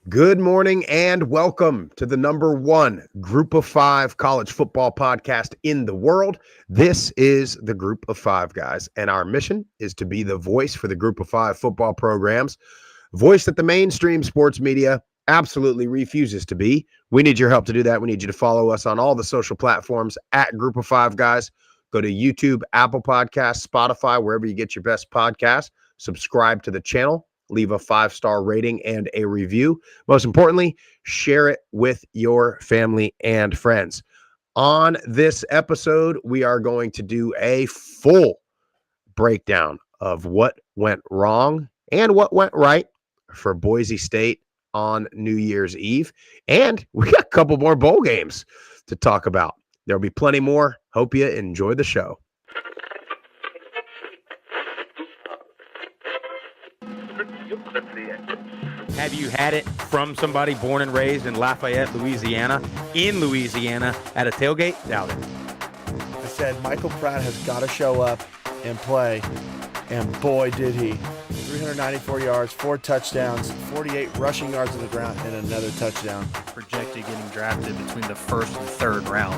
Good morning and welcome to the number one Group of Five college football podcast in the world. This is the Group of Five guys, and our mission is to be the voice for the Group of Five football programs, voice that the mainstream sports media absolutely refuses to be. We need your help to do that. We need you to follow us on all the social platforms at Group of Five guys. Go to YouTube, Apple Podcasts, Spotify, wherever you get your best podcasts. Subscribe to the channel. Leave a 5-star rating and a review. Most importantly, share it with your family and friends. On this episode, we are going to do a full breakdown of what went wrong and what went right for Boise State on New Year's Eve. And we got a couple more bowl games to talk about. There'll be plenty more. Hope you enjoy the show. Have you had it from somebody born and raised in Lafayette, Louisiana, at a tailgate? Doubt it. I said Michael Pratt has got to show up and play, and boy did he. 394 yards, 4 touchdowns, 48 rushing yards on the ground, and another touchdown. Projected getting drafted between the first and third round.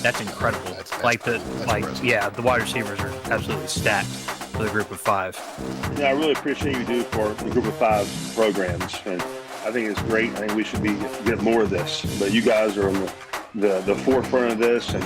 That's incredible. The wide receivers are absolutely stacked for the Group of Five. Yeah, I really appreciate you do for the Group of Five programs, and I think it's great. I think we should get more of this. But you guys are on the forefront of this, and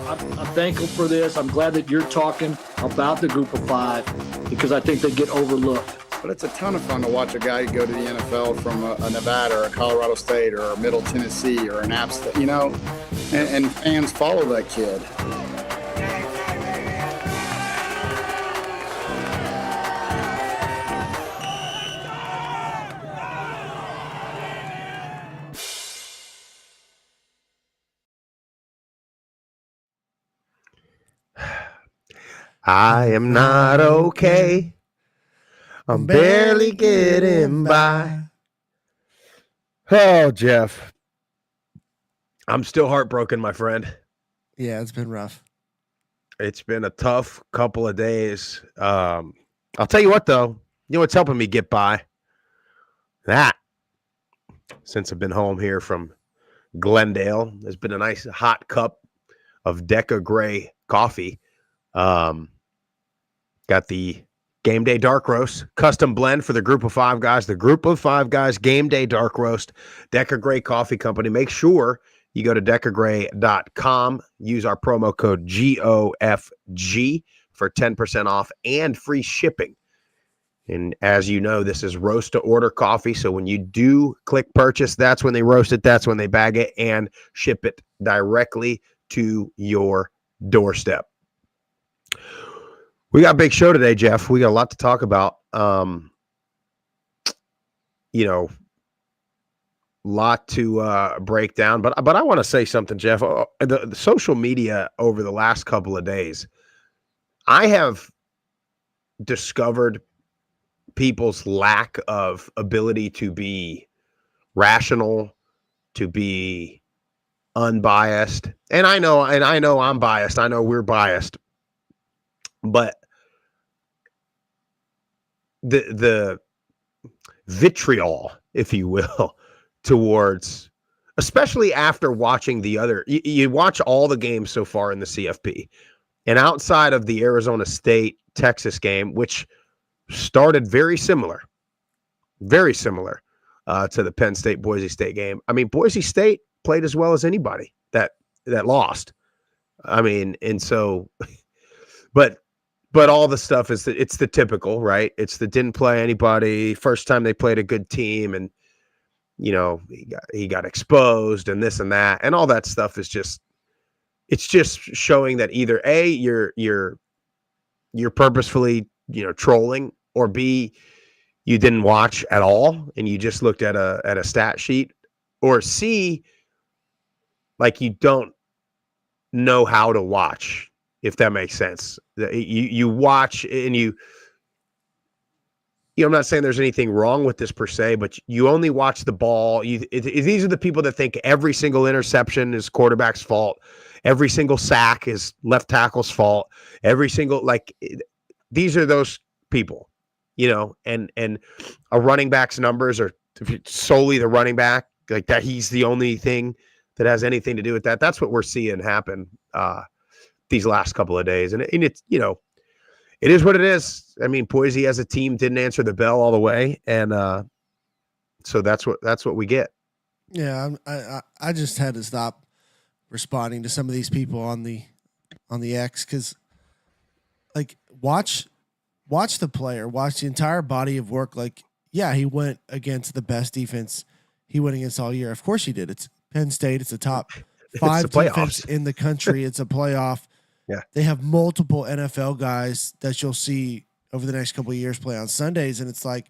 I'm thankful for this. I'm glad that you're talking about the Group of Five because I think they get overlooked. But it's a ton of fun to watch a guy go to the NFL from a Nevada or a Colorado State or a Middle Tennessee or an App State, and fans follow that kid. I am not okay. I'm barely getting by. Oh, Jeff. I'm still heartbroken, my friend. Yeah, it's been rough. It's been a tough couple of days. I'll tell you what, though. You know what's helping me get by? That. Since I've been home here from Glendale, there's been a nice hot cup of Deca Gray coffee. Got the Game Day Dark Roast, custom blend for the Group of Five guys. The Group of Five guys Game Day Dark Roast, Deca Gray Coffee Company. Make sure you go to decagray.com. Use our promo code GOFG for 10% off and free shipping. And as you know, this is roast to order coffee. So when you do click purchase, that's when they roast it. That's when they bag it and ship it directly to your doorstep. We got a big show today, Jeff. We got a lot to talk about. Lot to break down. But I want to say something, Jeff. The social media over the last couple of days, I have discovered people's lack of ability to be rational, to be unbiased. And I know I'm biased. I know we're biased. But the vitriol, if you will, towards, especially after watching the other, you watch all the games so far in the CFP, and outside of the Arizona State Texas game, which started very similar to the Penn State Boise State game. I mean, Boise State played as well as anybody that lost. I mean, and so, but all the stuff it's the typical, right? It's the didn't play anybody, first time they played a good team, and he got exposed and this and that, and all that stuff is just showing that either A, you're purposefully trolling, or B, you didn't watch at all and you just looked at a stat sheet, or C, like you don't know how to watch, if that makes sense. You watch and I'm not saying there's anything wrong with this per se, but you only watch the ball. These are the people that think every single interception is quarterback's fault. Every single sack is left tackle's fault. Every single, these are those people, and a running back's numbers are solely the running back, like that he's the only thing that has anything to do with that. That's what we're seeing happen these last couple of days. And it's, it is what it is. I mean, Boise as a team didn't answer the bell all the way. And so that's what we get. Yeah, I just had to stop responding to some of these people on the X because, like, watch the player, watch the entire body of work. Like, yeah, he went against the best defense he went against all year. Of course he did. It's Penn State. It's a top 5 defense in the country. It's a playoff. Yeah, they have multiple NFL guys that you'll see over the next couple of years play on Sundays, and it's like,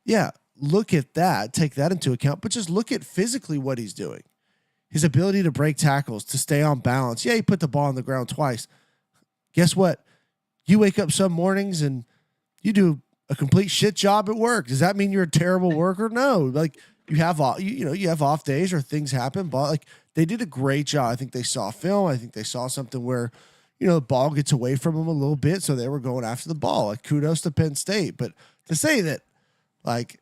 yeah, look at that, take that into account, but just look at physically what he's doing. His ability to break tackles, to stay on balance. Yeah, he put the ball on the ground twice. Guess what? You wake up some mornings and you do a complete shit job at work. Does that mean you're a terrible worker? No. Like, you have you have off days or things happen, but like, they did a great job. I think they saw film. I think they saw something where, the ball gets away from them a little bit, so they were going after the ball. Like, kudos to Penn State. But to say that, like,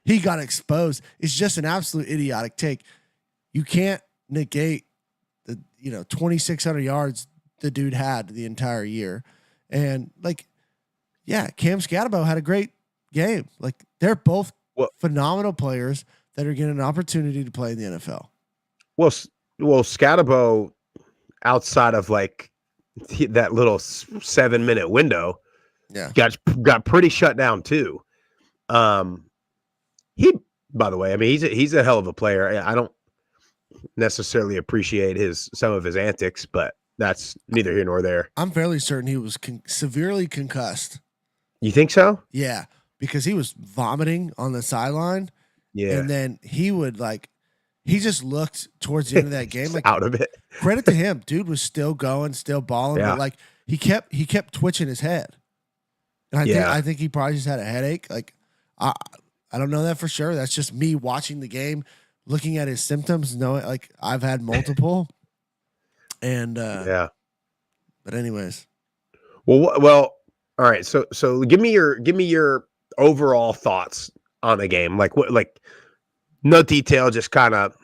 he got exposed, it's just an absolute idiotic take. You can't negate the 2,600 yards the dude had the entire year. And, like, yeah, Cam Scatterbo had a great game. Like, they're both phenomenal players that are getting an opportunity to play in the NFL. Well, Scatterbo, outside of like that little 7-minute window, yeah, got pretty shut down too. He, by the way, I mean, he's a hell of a player. I don't necessarily appreciate some of his antics, but that's neither here nor there. I'm fairly certain he was severely concussed. You think so? Yeah, because he was vomiting on the sideline. Yeah. And then he would he just looked towards the end of that game like out of it. Credit to him. Dude was still going, still balling, but like he kept twitching his head. And I think he probably just had a headache. Like I don't know that for sure. That's just me watching the game, looking at his symptoms, knowing like I've had multiple. And yeah. But anyways. Well, all right. So give me your overall thoughts on the game. Like no detail, just kind of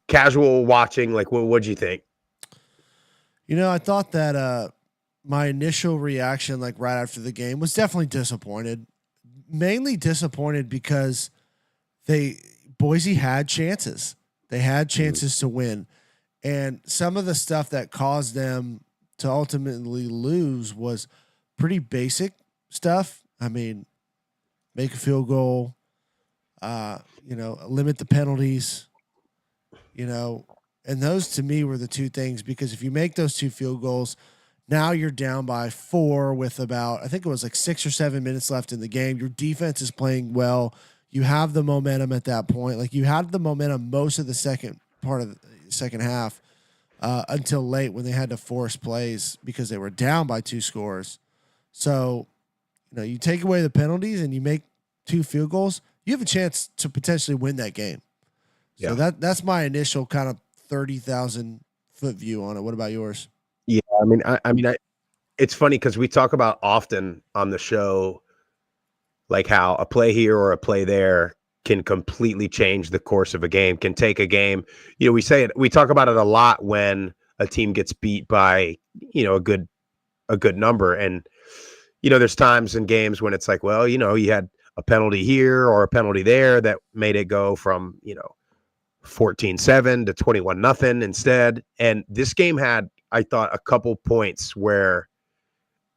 casual watching. Like what'd you think? I thought that my initial reaction, like right after the game, was definitely disappointed. Mainly disappointed because Boise had chances. They had chances to win. And some of the stuff that caused them to ultimately lose was pretty basic stuff. I mean, make a field goal, limit the penalties, and those to me were the two things, because if you make those 2 field goals, now you're down by 4 with about, I think it was like 6 or 7 minutes left in the game. Your defense is playing well. You have the momentum at that point. Like, you had the momentum most of the second part of the second half until late when they had to force plays because they were down by 2 scores. So, you take away the penalties and you make 2 field goals, you have a chance to potentially win that game. So that's my initial kind of 30,000 foot view on it. What about yours? Yeah, I mean, it's funny because we talk about often on the show, like how a play here or a play there can completely change the course of a game, can take a game. We talk about it a lot when a team gets beat by, a good number. And, there's times in games when it's like, well, you had a penalty here or a penalty there that made it go from, 14-7 to 21-0 instead. And this game had, I thought, a couple points where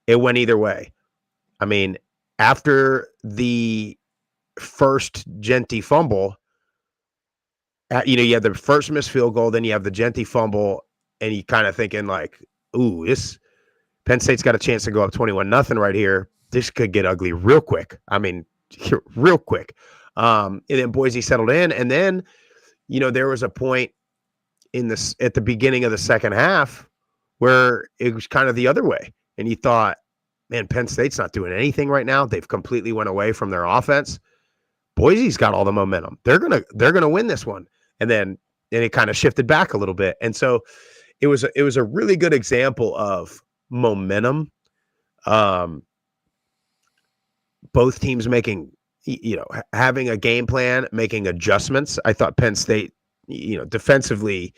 it went either way. I mean, after the first Genty fumble, you have the first missed field goal, then you have the Genty fumble, and you kind of thinking like, ooh, this Penn State's got a chance to go up 21-0 right here. This could get ugly real quick. I mean, real quick. And then Boise settled in, and then, there was a point at the beginning of the second half where it was kind of the other way. And you thought, man, Penn State's not doing anything right now. They've completely went away from their offense. Boise's got all the momentum. They're gonna win this one. And then it kind of shifted back a little bit. And so it was a really good example of momentum. Both teams making having a game plan, making adjustments. I thought Penn State, defensively,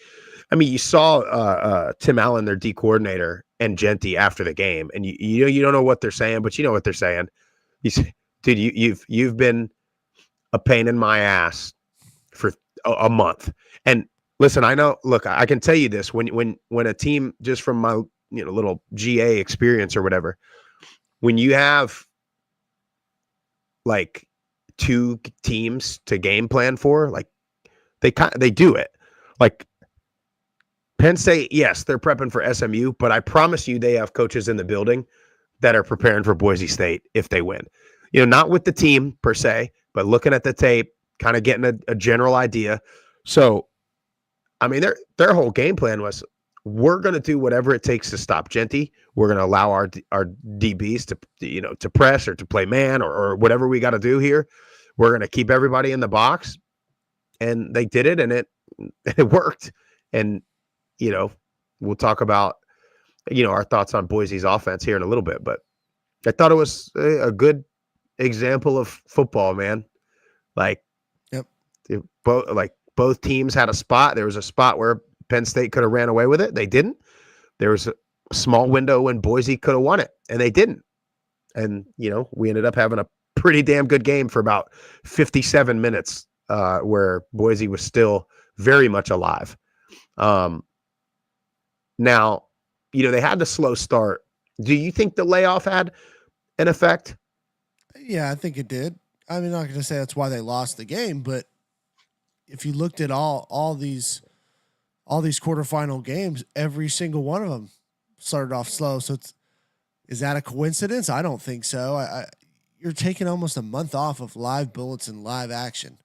I mean, you saw Tim Allen, their D coordinator, and Genty after the game, and you don't know what they're saying, but you know what they're saying. You say, dude, you've been a pain in my ass for a month. And listen, I know. Look, I can tell you this: when a team, just from my little GA experience or whatever, when you have like two teams to game plan for, like they do it. Like Penn State, yes, they're prepping for SMU, but I promise you, they have coaches in the building that are preparing for Boise State if they win. Not with the team per se, but looking at the tape, kind of getting a general idea. So, I mean, their whole game plan was, we're going to do whatever it takes to stop Genty. We're going to allow our DBs to press or to play man or whatever we got to do here. We're going to keep everybody in the box, and they did it, and it worked. And we'll talk about our thoughts on Boise's offense here in a little bit, but I thought it was a good example of football, man. Like, yep, both teams had a spot. There was a spot where Penn State could have ran away with it. They didn't. There was a small window when Boise could have won it, and they didn't. And, we ended up having a pretty damn good game for about 57 minutes where Boise was still very much alive. Now, they had the slow start. Do you think the layoff had an effect? Yeah, I think it did. I'm not going to say that's why they lost the game, but if you looked at all these quarterfinal games, every single one of them started off slow. So is that a coincidence? I don't think so. You're taking almost a month off of live bullets and live action.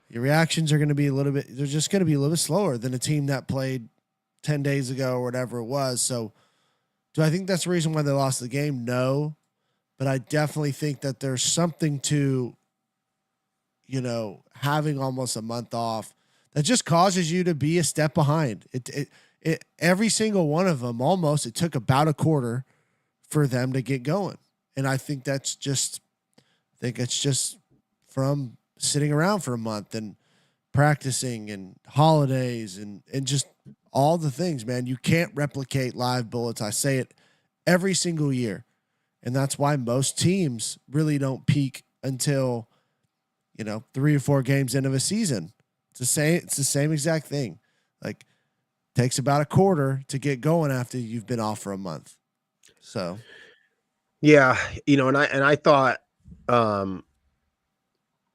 Your reactions are going to be they're just going to be a little bit slower than a team that played 10 days ago or whatever it was. So do I think that's the reason why they lost the game? No, but I definitely think that there's something to, having almost a month off that just causes you to be a step behind. It every single one of them, almost, it took about a quarter for them to get going. And I think it's just from sitting around for a month and practicing and holidays and just all the things, man. You can't replicate live bullets. I say it every single year. And that's why most teams really don't peak until, 3 or 4 games into a season. It's the same exact thing. Like, takes about a quarter to get going after you've been off for a month. So, yeah, and I thought, I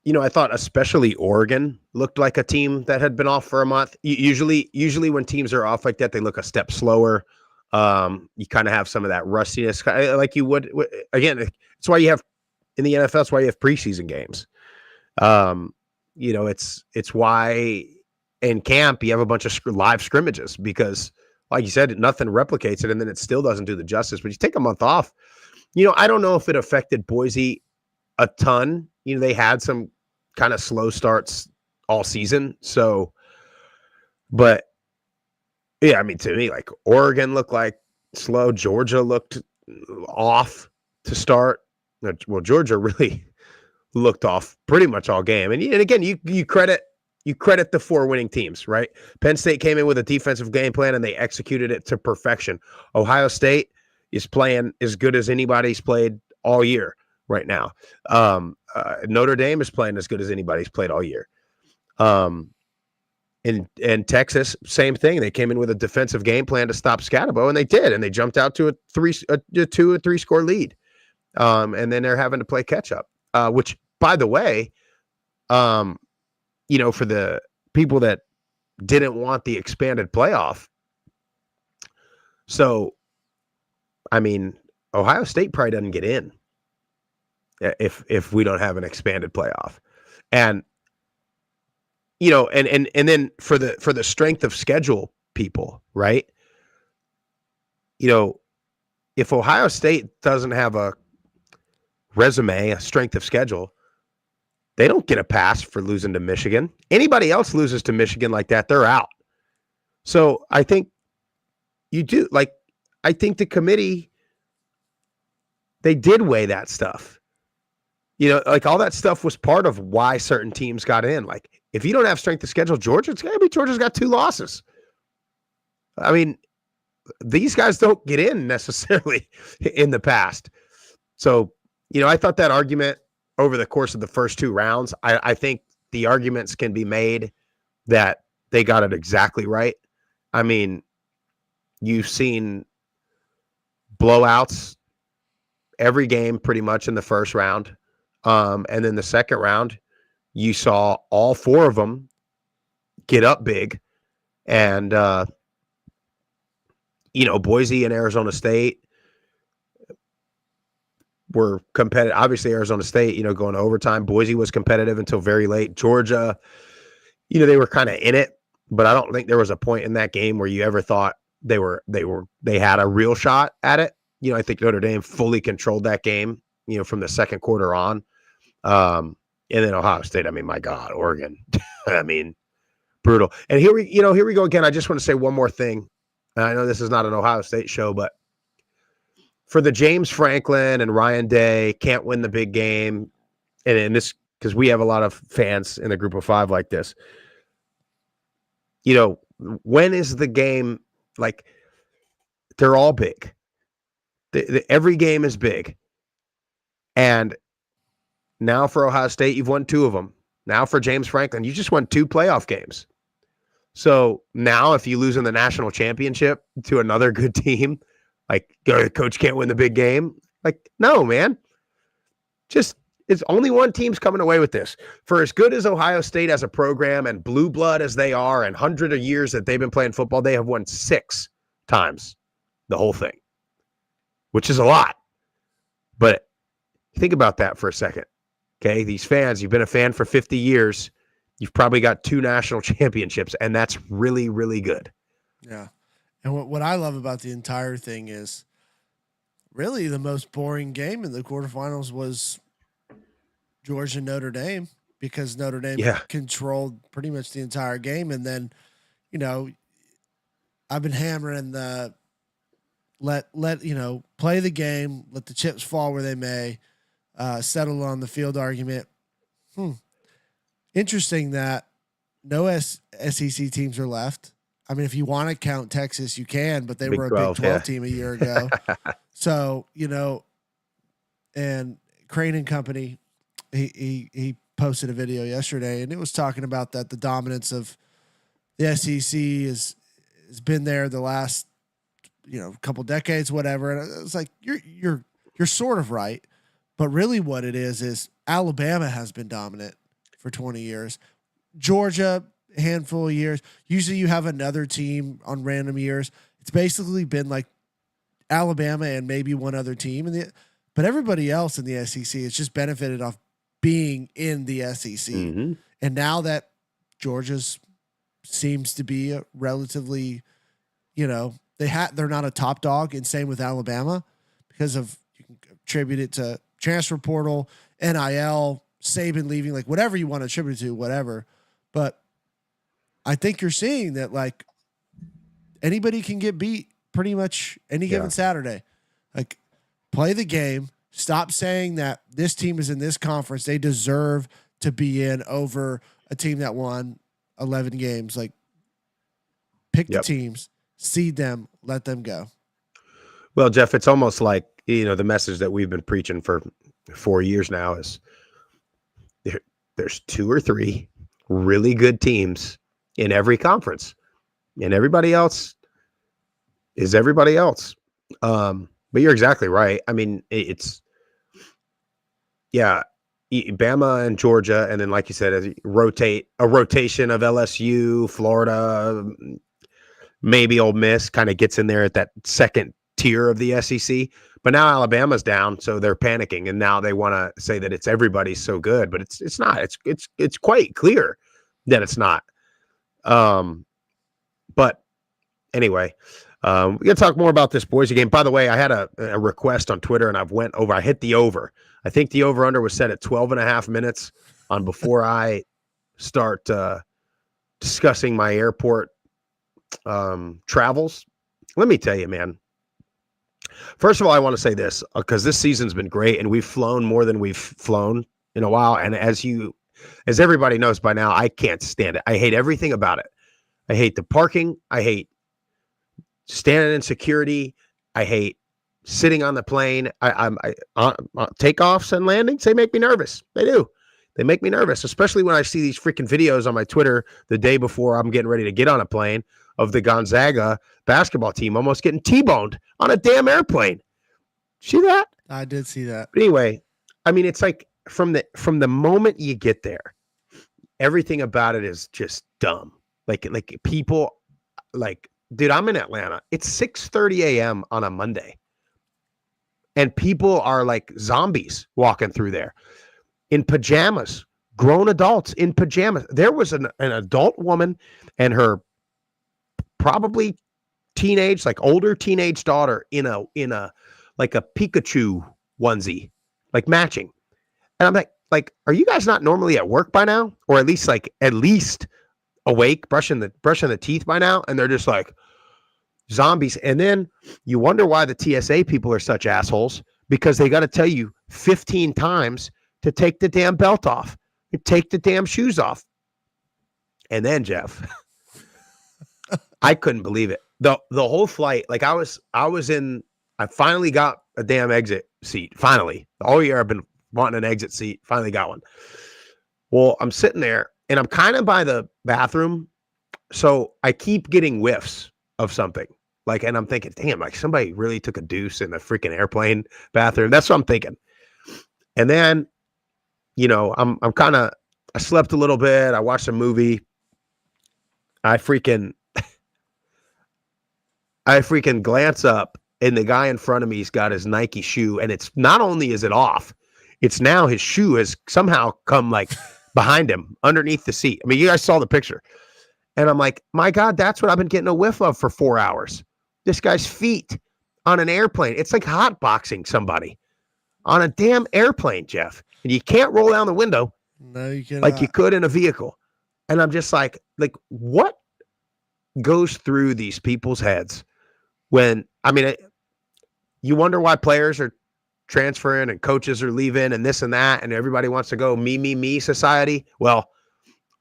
thought especially Oregon looked like a team that had been off for a month. Usually when teams are off like that, they look a step slower. You kind of have some of that rustiness, like you would. Again, it's why you have in the NFL. It's why you have preseason games. It's why in camp you have a bunch of live scrimmages because, like you said, nothing replicates it, and then it still doesn't do the justice. But you take a month off. I don't know if it affected Boise a ton. They had some kind of slow starts all season. So, but yeah, I mean, to me, like Oregon looked like slow. Georgia looked off to start. Well, Georgia really looked off pretty much all game. And again, you credit the 4 winning teams, right? Penn State came in with a defensive game plan and they executed it to perfection. Ohio State is playing as good as anybody's played all year right now. Notre Dame is playing as good as anybody's played all year. And Texas, same thing. They came in with a defensive game plan to stop Scatterbo, and they did, and they jumped out to a 2 or 3 score lead. And then they're having to play catch up, which, by the way, for the people that didn't want the expanded playoff. So, I mean, Ohio State probably doesn't get in if we don't have an expanded playoff. And and then for the strength of schedule people, right? If Ohio State doesn't have a resume, a strength of schedule, they don't get a pass for losing to Michigan. Anybody else loses to Michigan like that, they're out. So I think you do, like, I think the committee, they did weigh that stuff. like all that stuff was part of why certain teams got in. Like if you don't have strength of schedule, Georgia's got 2 losses. I mean, these guys don't get in necessarily in the past. So, I thought that argument over the course of the first 2 rounds, I think the arguments can be made that they got it exactly right. I mean, you've seen blowouts every game pretty much in the first round. And then the second round, you saw all 4 of them get up big. And, Boise and Arizona State were competitive. Obviously, Arizona State, going to overtime. Boise was competitive until very late. Georgia, they were kind of in it, but I don't think there was a point in that game where you ever thought they had a real shot at it. I think Notre Dame fully controlled that game, from the second quarter on. And then Ohio State, I mean, my God, Oregon, I mean, brutal. And here we go again. I just want to say one more thing. I know this is not an Ohio State show, but for the James Franklin and Ryan Day can't win the big game, and in this, because we have a lot of fans in the group of 5 like this, when is the game, like, they're all big. Every game is big. And now for Ohio State, you've won 2 of them. Now for James Franklin, you just won 2 playoff games. So now if you lose in the national championship to another good team, like, coach can't win the big game. Like, no, man. It's only one team's coming away with this. For as good as Ohio State as a program and blue blood as they are and hundreds of years that they've been playing football, they have won 6 times the whole thing, which is a lot. But think about that for a second. Okay, these fans, you've been a fan for 50 years. You've probably got 2 national championships, and that's really, really good. Yeah. And what I love about the entire thing is really the most boring game in the quarterfinals was Georgia Notre Dame, because Notre Dame controlled pretty much the entire game. And then, I've been hammering the let play the game, let the chips fall where they may, settle on the field argument. Interesting that no SEC teams are left. I mean, if you want to count Texas, you can, but they were a Big 12 team a year ago. So, and Crane and Company, he posted a video yesterday, and it was talking about that the dominance of the SEC has been there the last, couple decades, whatever. And it's like, you're sort of right, but really what it is Alabama has been dominant for 20 years. Georgia, a handful of years. Usually you have another team on random years. It's basically been like Alabama and maybe one other team. But everybody else in the SEC has just benefited off being in the SEC. Mm-hmm. And now that Georgia's seems to be a relatively, they're not a top dog, and same with Alabama, because of, you can attribute it to transfer portal, NIL, Saban leaving, like whatever you want to attribute to, whatever. But I think you're seeing that, like, anybody can get beat pretty much any given Saturday. Like, play the game. Stop saying that this team is in this conference, they deserve to be in over a team that won 11 games. Like, pick the teams, seed them, let them go. Well, Jeff, it's almost like, the message that we've been preaching for 4 years now is there's 2 or 3 really good teams in every conference, and everybody else is everybody else. But you're exactly right. I mean, it's Bama and Georgia, and then, like you said, a rotation of LSU, Florida, maybe Ole Miss kind of gets in there at that second tier of the SEC. But now Alabama's down, so they're panicking, and now they want to say that it's everybody's so good, but it's not. It's quite clear that it's not. But anyway, we're gonna talk more about this Boise game. By the way, I had a request on Twitter, and I hit the over. I think the over under was set at 12.5 minutes on before I start discussing my airport travels. Let me tell you, man. First of all, I want to say this, because this season's been great, and we've flown more than we've flown in a while. And as everybody knows by now, I can't stand it. I hate everything about it. I hate the parking. I hate standing in security. I hate sitting on the plane. Takeoffs and landings, they make me nervous. They do. They make me nervous, especially when I see these freaking videos on my Twitter the day before I'm getting ready to get on a plane of the Gonzaga basketball team almost getting T-boned on a damn airplane. See that? I did see that. But anyway, I mean, it's like from the moment you get there, everything about it is just dumb. Like people, like, dude, I'm in Atlanta. It's 6:30 a.m. on a Monday. And people are like zombies walking through there in pajamas, grown adults in pajamas. There was an adult woman and her probably teenage, like older teenage daughter in a like a Pikachu onesie, like matching. And I'm like, are you guys not normally at work by now? Or at least awake, brushing the teeth by now? And they're just like zombies. And then you wonder why the TSA people are such assholes, because they got to tell you 15 times to take the damn belt off, take the damn shoes off. And then, Jeff, I couldn't believe it. The whole flight, like I finally got a damn exit seat. Finally. All year I've been wanting an exit seat. Finally got one. Well, I'm sitting there and I'm kind of by the bathroom. So I keep getting whiffs of something. Like, and I'm thinking, damn, like somebody really took a deuce in the freaking airplane bathroom. That's what I'm thinking. And then, you know, I slept a little bit. I watched a movie. I freaking glance up and the guy in front of me's got his Nike shoe. And it's not only is it off, it's now his shoe has somehow come like behind him underneath the seat. I mean, you guys saw the picture. And I'm like, my God, that's what I've been getting a whiff of for 4 hours. This guy's feet on an airplane. It's like hotboxing somebody on a damn airplane, Jeff. And you can't roll down the window. No, you cannot. Like you could in a vehicle. And I'm just like what goes through these people's heads when, I mean, you wonder why players are transferring and coaches are leaving and this and that, and everybody wants to go me society. Well,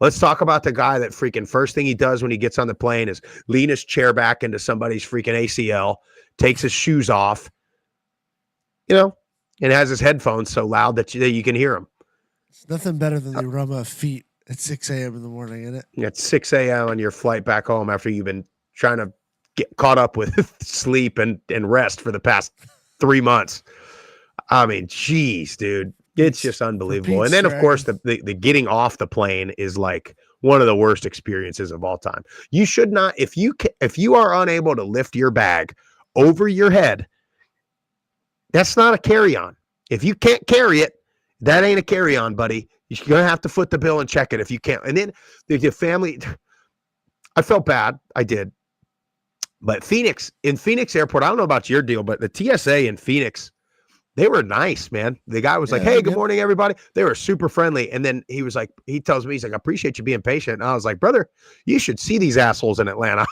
let's talk about the guy that freaking first thing he does when he gets on the plane is lean his chair back into somebody's freaking ACL, takes his shoes off, you know, and has his headphones so loud that you can hear him. It's nothing better than the aroma of feet at 6 a.m. in the morning, isn't it? It's 6 a.m. on your flight back home after you've been trying to get caught up with sleep and rest for the past 3 months. I mean, geez, dude, it's just unbelievable. And then, of course, the getting off the plane is like one of the worst experiences of all time. You should not, if you are unable to lift your bag over your head, that's not a carry-on. If you can't carry it, that ain't a carry-on, buddy. You're going to have to foot the bill and check it if you can't. And then the family, I felt bad. I did. But Phoenix Airport, I don't know about your deal, but the TSA in Phoenix, they were nice, man. The guy was like, hey, good morning, everybody. They were super friendly. And then he was like, he tells me, he's like, I appreciate you being patient. And I was like, brother, you should see these assholes in Atlanta.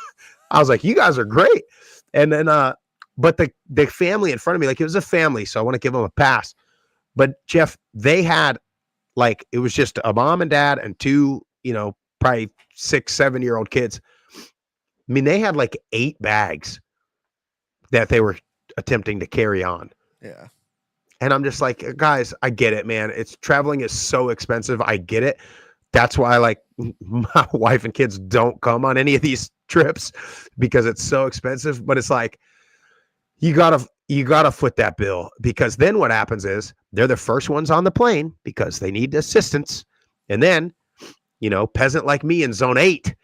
I was like, you guys are great. And then, but the family in front of me, like it was a family. So I want to give them a pass. But Jeff, they had like, it was just a mom and dad and two, you know, probably 6-7-year-old kids. I mean, they had like 8 bags that they were attempting to carry on. Yeah. And I'm just like, guys, I get it, man. Traveling is so expensive. I get it. That's why like my wife and kids don't come on any of these trips because it's so expensive. But it's like, you gotta foot that bill, because then what happens is they're the first ones on the plane because they need assistance. And then, you know, peasant like me in zone 8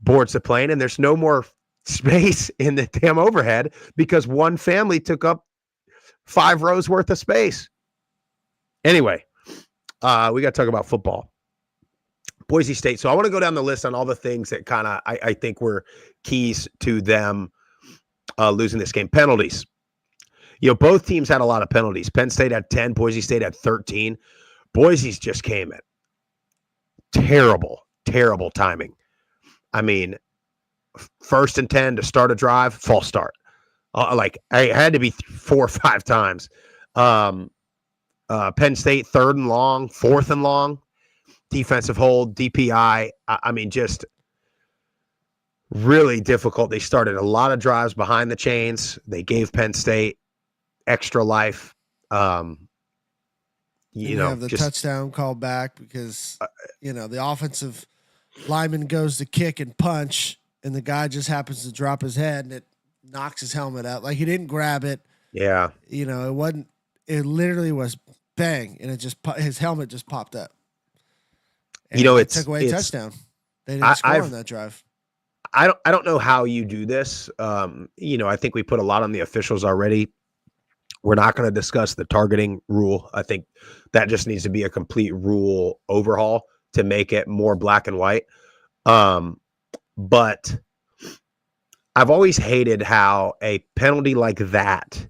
boards the plane and there's no more space in the damn overhead because one family took up 5 rows worth of space. Anyway, we got to talk about football. Boise State. So I want to go down the list on all the things that kind of I think were keys to them losing this game. Penalties. You know, both teams had a lot of penalties. Penn State had 10. Boise State had 13. Boise's just came at terrible timing. I mean, 1st and 10 to start a drive, false start. Like I had to be 4 or 5 times. Penn State 3rd and long, 4th and long, defensive hold, DPI. I mean, just really difficult. They started a lot of drives behind the chains. They gave Penn State extra life. You have the touchdown called back because the offensive lineman goes to kick and punch, and the guy just happens to drop his head, and it knocks his helmet out. Like, he didn't grab it. Yeah. It wasn't. It literally was bang, and his helmet just popped up. And it took away a touchdown. They didn't score on that drive. I don't know how you do this. I think we put a lot on the officials already. We're not going to discuss the targeting rule. I think that just needs to be a complete rule overhaul to make it more black and white. But I've always hated how a penalty like that,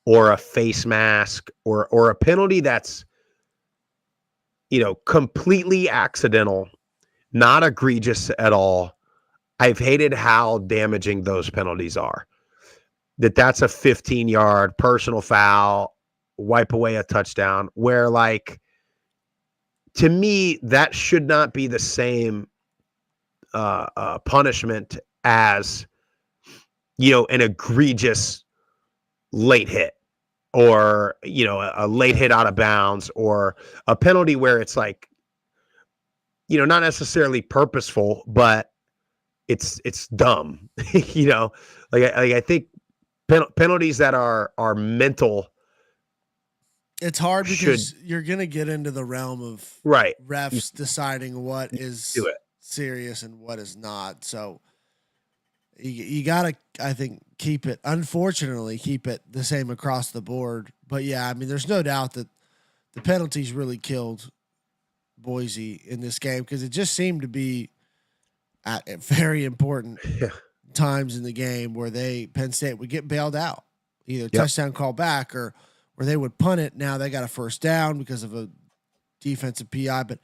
or a face mask, or a penalty that's, completely accidental, not egregious at all. I've hated how damaging those penalties are. That's a 15-yard personal foul, wipe away a touchdown, where, like, to me, that should not be the same punishment as, an egregious late hit, or, a late hit out of bounds, or a penalty where it's like, not necessarily purposeful, but it's dumb. I think penalties that are mental. It's hard because you're going to get into the realm of refs deciding what is serious and what is not. So you got to, I think, keep it the same across the board. But yeah, I mean, there's no doubt that the penalties really killed Boise in this game, because it just seemed to be at very important times in the game where Penn State would get bailed out, either touchdown call back or they would punt it. Now they got a first down because of a defensive PI, but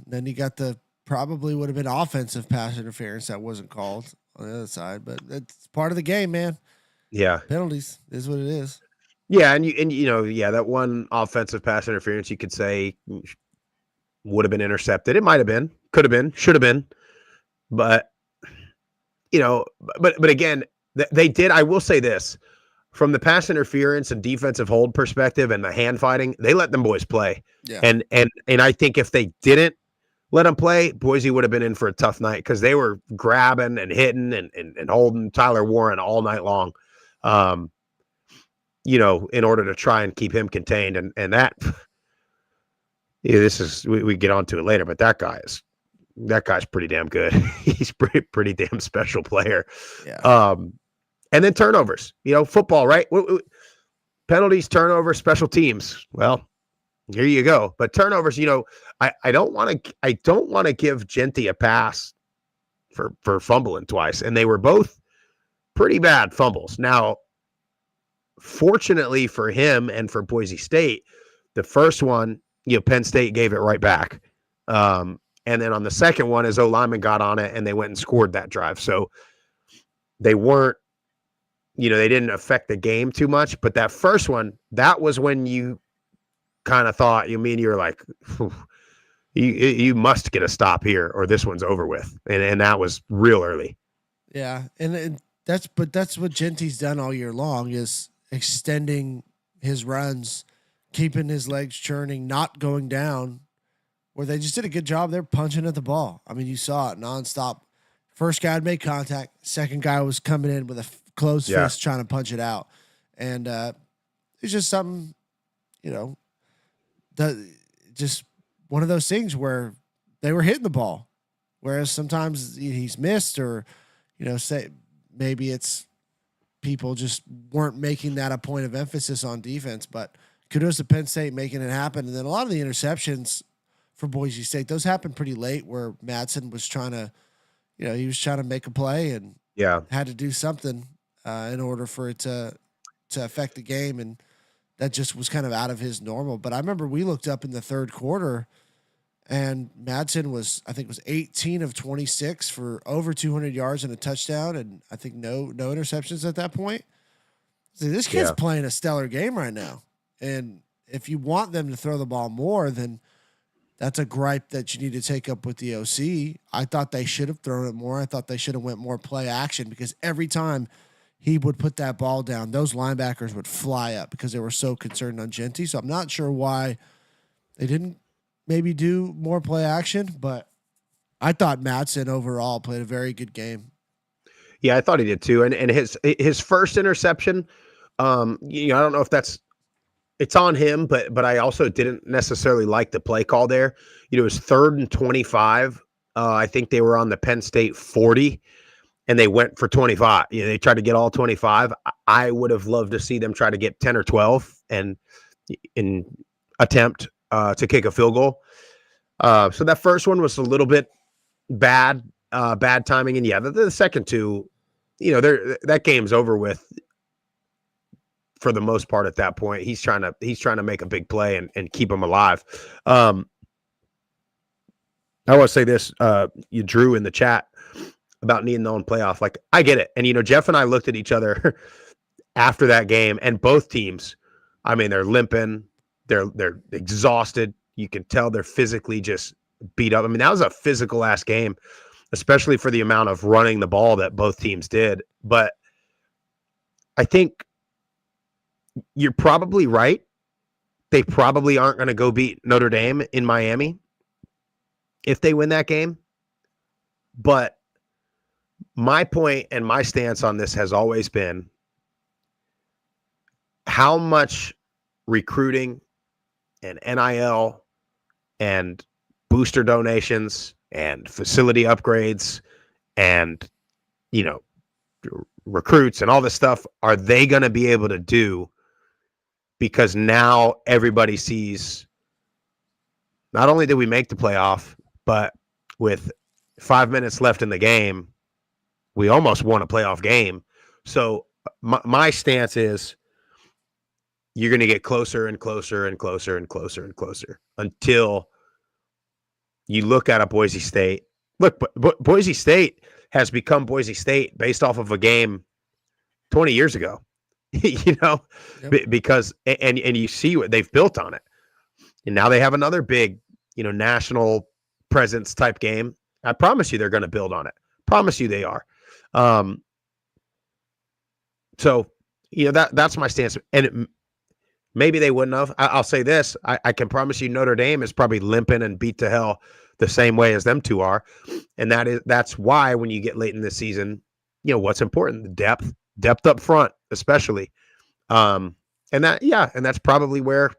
then you got probably would have been offensive pass interference that wasn't called on the other side, but it's part of the game, man. Yeah. Penalties is what it is. Yeah. And that one offensive pass interference, you could say would have been intercepted. It might've been, could have been, should have been, but but again, they did. I will say this, from the pass interference and defensive hold perspective and the hand fighting, they let them boys play. Yeah. And I think if they didn't let them play, Boise would have been in for a tough night, because they were grabbing and hitting and holding Tyler Warren all night long, in order to try and keep him contained. And that, we get onto it later, but that guy's pretty damn good. He's pretty damn special player. Yeah. And then turnovers, football, right? Penalties, turnovers, special teams. Well, here you go. But turnovers, I don't want to give Genty a pass for fumbling twice, and they were both pretty bad fumbles. Now, fortunately for him and for Boise State, the first one, Penn State gave it right back. And then on the second one, his O-lineman got on it, and they went and scored that drive. So they weren't, they didn't affect the game too much. But that first one, that was when you kind of thought, you're like, you must get a stop here, or this one's over with. And that was real early. Yeah. And that's what Genty's done all year long, is extending his runs, keeping his legs churning, not going down, where they just did a good job. They're punching at the ball. I mean, you saw it nonstop. First guy had made contact. Second guy was coming in with a closed fist trying to punch it out. And it's just something, just one of those things where they were hitting the ball, whereas sometimes he's missed, or, say maybe it's people just weren't making that a point of emphasis on defense. But kudos to Penn State making it happen. And then a lot of the interceptions for Boise State, those happened pretty late, where Madsen was trying to, he was trying to make a play and had to do something in order for it to affect the game. And that just was kind of out of his normal. But I remember we looked up in the third quarter, and Madsen was 18 of 26 for over 200 yards and a touchdown, and I think no interceptions at that point. So this kid's playing a stellar game right now. And if you want them to throw the ball more, then that's a gripe that you need to take up with the OC. I thought they should have thrown it more. I thought they should have went more play action, because every time he would put that ball down, those linebackers would fly up because they were so concerned on Genty. So I'm not sure why they didn't maybe do more play action, but I thought Madsen overall played a very good game. Yeah, I thought he did too. And his first interception, I don't know if it's on him, but I also didn't necessarily like the play call there. It was 3rd and 25. I think they were on the Penn State 40, and they went for 25. They tried to get all 25. I would have loved to see them try to get 10 or 12 and attempt to kick a field goal. So that first one was a little bit bad timing. And yeah, the second two, that game's over with for the most part at that point. He's trying to make a big play and keep him alive. I want to say this, you drew in the chat about needing the own playoff. Like, I get it. And, Jeff and I looked at each other after that game, and both teams, I mean, they're limping, they're exhausted. You can tell they're physically just beat up. I mean, that was a physical ass game, especially for the amount of running the ball that both teams did. But I think you're probably right. They probably aren't going to go beat Notre Dame in Miami if they win that game. But my point and my stance on this has always been how much recruiting and NIL and booster donations and facility upgrades and, recruits and all this stuff are they going to be able to do? Because now everybody sees not only did we make the playoff, but with 5 minutes left in the game, we almost won a playoff game. So my stance is you're going to get closer and closer and closer and closer and closer until you look at a Boise State. Look, Boise State has become Boise State based off of a game 20 years ago, yep. Because and you see what they've built on it. And now they have another big, national presence type game. I promise you they're going to build on it. Promise you they are. So, that's my stance. And maybe they wouldn't have. I'll say this. I can promise you Notre Dame is probably limping and beat to hell the same way as them two are. And that's why when you get late in the season, what's important, the depth up front, especially. And that's probably where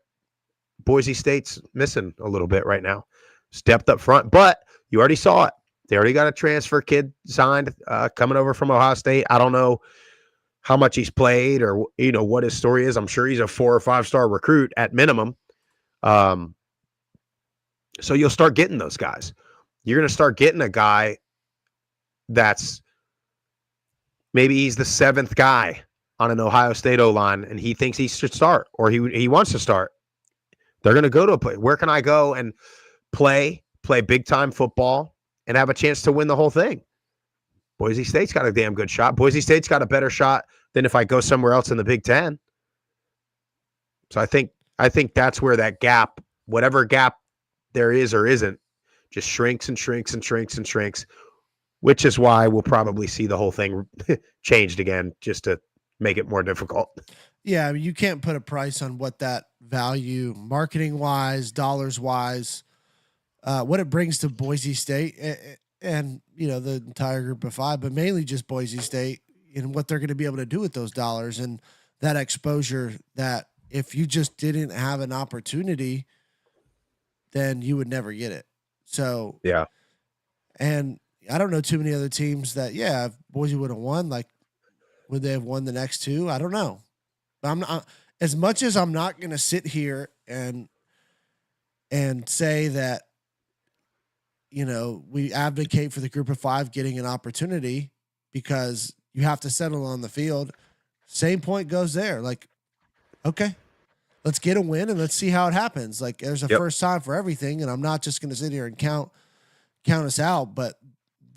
Boise State's missing a little bit right now. It's depth up front, but you already saw it. They already got a transfer kid signed coming over from Ohio State. I don't know how much he's played or, what his story is. I'm sure he's a 4 or 5 star recruit at minimum. So you'll start getting those guys. You're going to start getting a guy that's maybe he's the 7th guy on an Ohio State O-line and he thinks he should start or he wants to start. They're going to go to a play. Where can I go and play big time football and have a chance to win the whole thing? Boise State's got a damn good shot. Boise State's got a better shot than if I go somewhere else in the Big Ten. So I think that's where that gap, whatever gap there is or isn't, just shrinks and shrinks and shrinks and shrinks, which is why we'll probably see the whole thing changed again just to make it more difficult. Yeah, I mean, you can't put a price on what that value, marketing-wise, dollars-wise, what it brings to Boise State and the entire group of 5, but mainly just Boise State and what they're going to be able to do with those dollars and that exposure that if you just didn't have an opportunity, then you would never get it. So, yeah. And I don't know too many other teams that, if Boise would have won, like, would they have won the next 2? I don't know. But I'm not, as much as I'm not going to sit here and say that, we advocate for the group of 5 getting an opportunity because you have to settle on the field. Same point goes there. Like, okay, let's get a win and let's see how it happens. Like, there's a first time for everything, and I'm not just going to sit here and count us out, but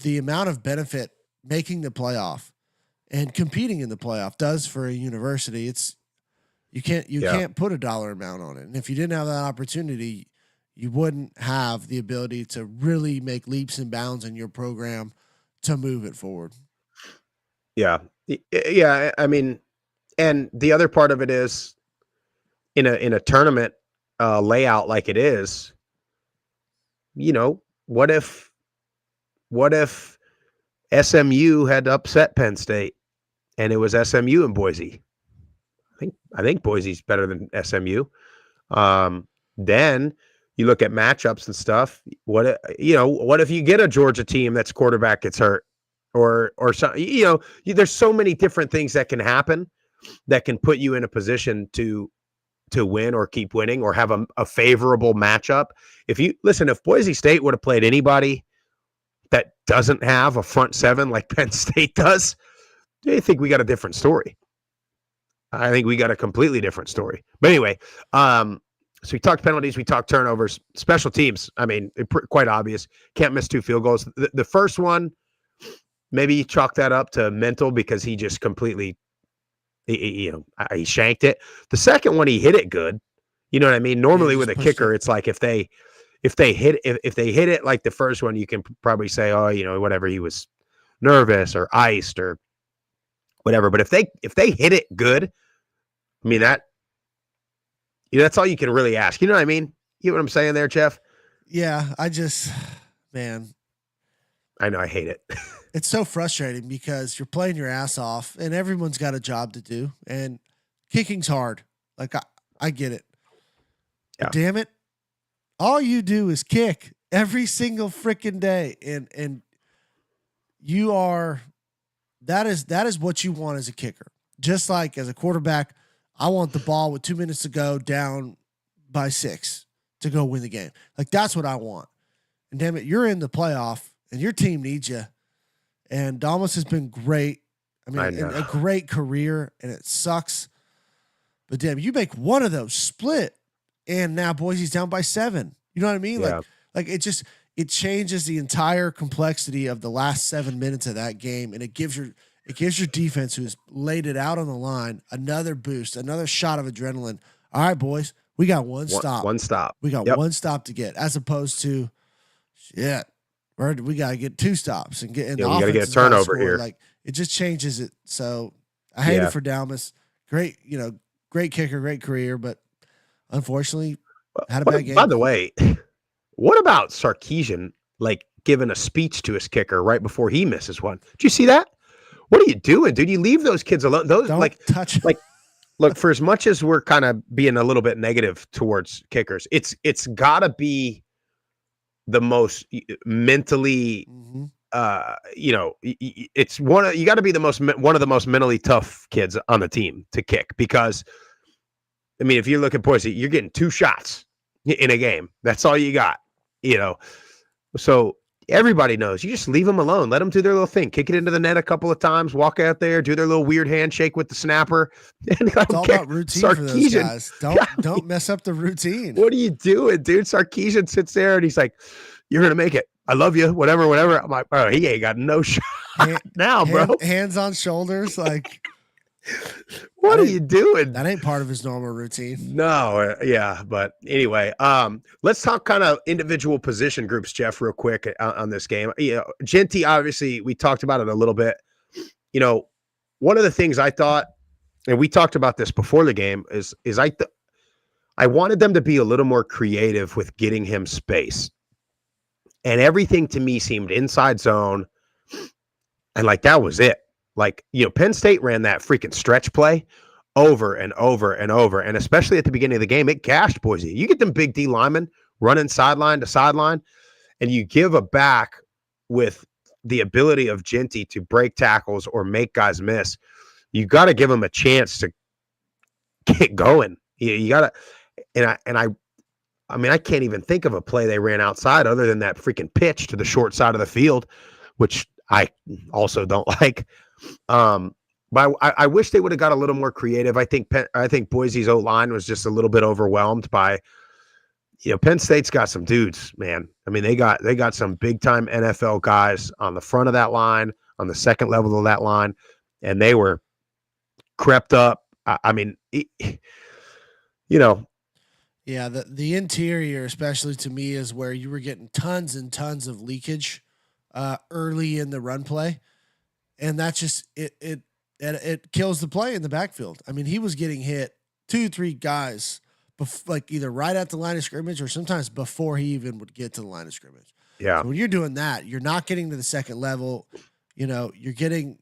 the amount of benefit making the playoff and competing in the playoff does for a university. You can't put a dollar amount on it. And if you didn't have that opportunity, you wouldn't have the ability to really make leaps and bounds in your program to move it forward. Yeah. Yeah. I mean, and the other part of it is in a tournament layout like it is, what if SMU had upset Penn State and it was SMU and Boise? I think Boise's better than SMU. Then you look at matchups and stuff. What if you get a Georgia team that's quarterback gets hurt, or something? There's so many different things that can happen that can put you in a position to win or keep winning or have a favorable matchup. If Boise State would have played anybody that doesn't have a front seven like Penn State does, I think we got a different story. I think we got a completely different story. But anyway, so we talked penalties, we talked turnovers, special teams. I mean, quite obvious. Can't miss 2 field goals. The first one, maybe you chalk that up to mental because he just completely, he shanked it. The second one, he hit it good. You know what I mean? Normally with a kicker, it's like if they hit it like the first one, you can probably say, oh, whatever, he was nervous or iced or whatever. But if they hit it good, I mean, that's all you can really ask. You know what I mean? You know what I'm saying there, Jeff? Yeah, man. I know, I hate it. It's so frustrating because you're playing your ass off and everyone's got a job to do and kicking's hard. Like I get it. Yeah. But damn it. All you do is kick every single freaking day. And that is what you want as a kicker. Just like as a quarterback, I want the ball with 2 minutes to go down by 6 to go win the game. Like that's what I want. And damn it, you're in the playoff and your team needs you. And Damas has been great. I mean, a great career, and it sucks. But damn, you make one of those split, and now Boise's down by 7. You know what I mean? Yeah. Like it changes the entire complexity of the last 7 minutes of that game, and it gives your defense, who's laid it out on the line, another boost, another shot of adrenaline. All right, boys, we got one stop. One stop. We got one stop to get, as opposed to shit. We got to get 2 stops and get. We got to get a turnover here. Like it just changes it. So I hate it for Dalmas. Great, great kicker, great career, but unfortunately had a bad game. By the way, what about Sarkisian giving a speech to his kicker right before he misses one? Did you see that? What are you doing, dude? You leave those kids alone. Those Don't touch. Look, for as much as we're kind of being a little bit negative towards kickers, it's got to be the most mentally, it's you got to be one of the most mentally tough kids on the team to kick, because I mean, if you look at Boise, you're getting 2 shots in a game. That's all you got, so everybody knows you just leave them alone. Let them do their little thing, kick it into the net a couple of times, walk out there, do their little weird handshake with the snapper. And it's all about routine for those guys. Don't mess up the routine. What are you doing, dude? Sarkisian sits there and he's like, "You're gonna make it. I love you. Whatever." I'm like, "Bro, he ain't got no shot now, bro." Hands on shoulders, like. What are you doing? That ain't part of his normal routine. No, yeah, but anyway, let's talk kind of individual position groups, Jeff, real quick on this game. Genty, obviously, we talked about it a little bit. One of the things I thought, and we talked about this before the game, is I wanted them to be a little more creative with getting him space, and everything to me seemed inside zone, and that was it. Penn State ran that freaking stretch play over and over and over. And especially at the beginning of the game, it gashed Boise. You get them big D linemen running sideline to sideline, and you give a back with the ability of Genty to break tackles or make guys miss. You got to give them a chance to get going. You got to, I mean, I can't even think of a play they ran outside other than that freaking pitch to the short side of the field, which I also don't like. But I wish they would have got a little more creative. I think Boise's O-line was just a little bit overwhelmed by, Penn State's got some dudes, man. I mean, they got some big time NFL guys on the front of that line, on the second level of that line, and they were crept up I mean, you know, Yeah, the interior, especially to me, is where you were getting tons and tons of leakage early in the run play, and that's just it kills the play in the backfield. I mean, he was getting hit 2-3 guys, like either right at the line of scrimmage or sometimes before he even would get to the line of scrimmage. yeah, So when you're doing that, you're not getting to the second level. You're getting,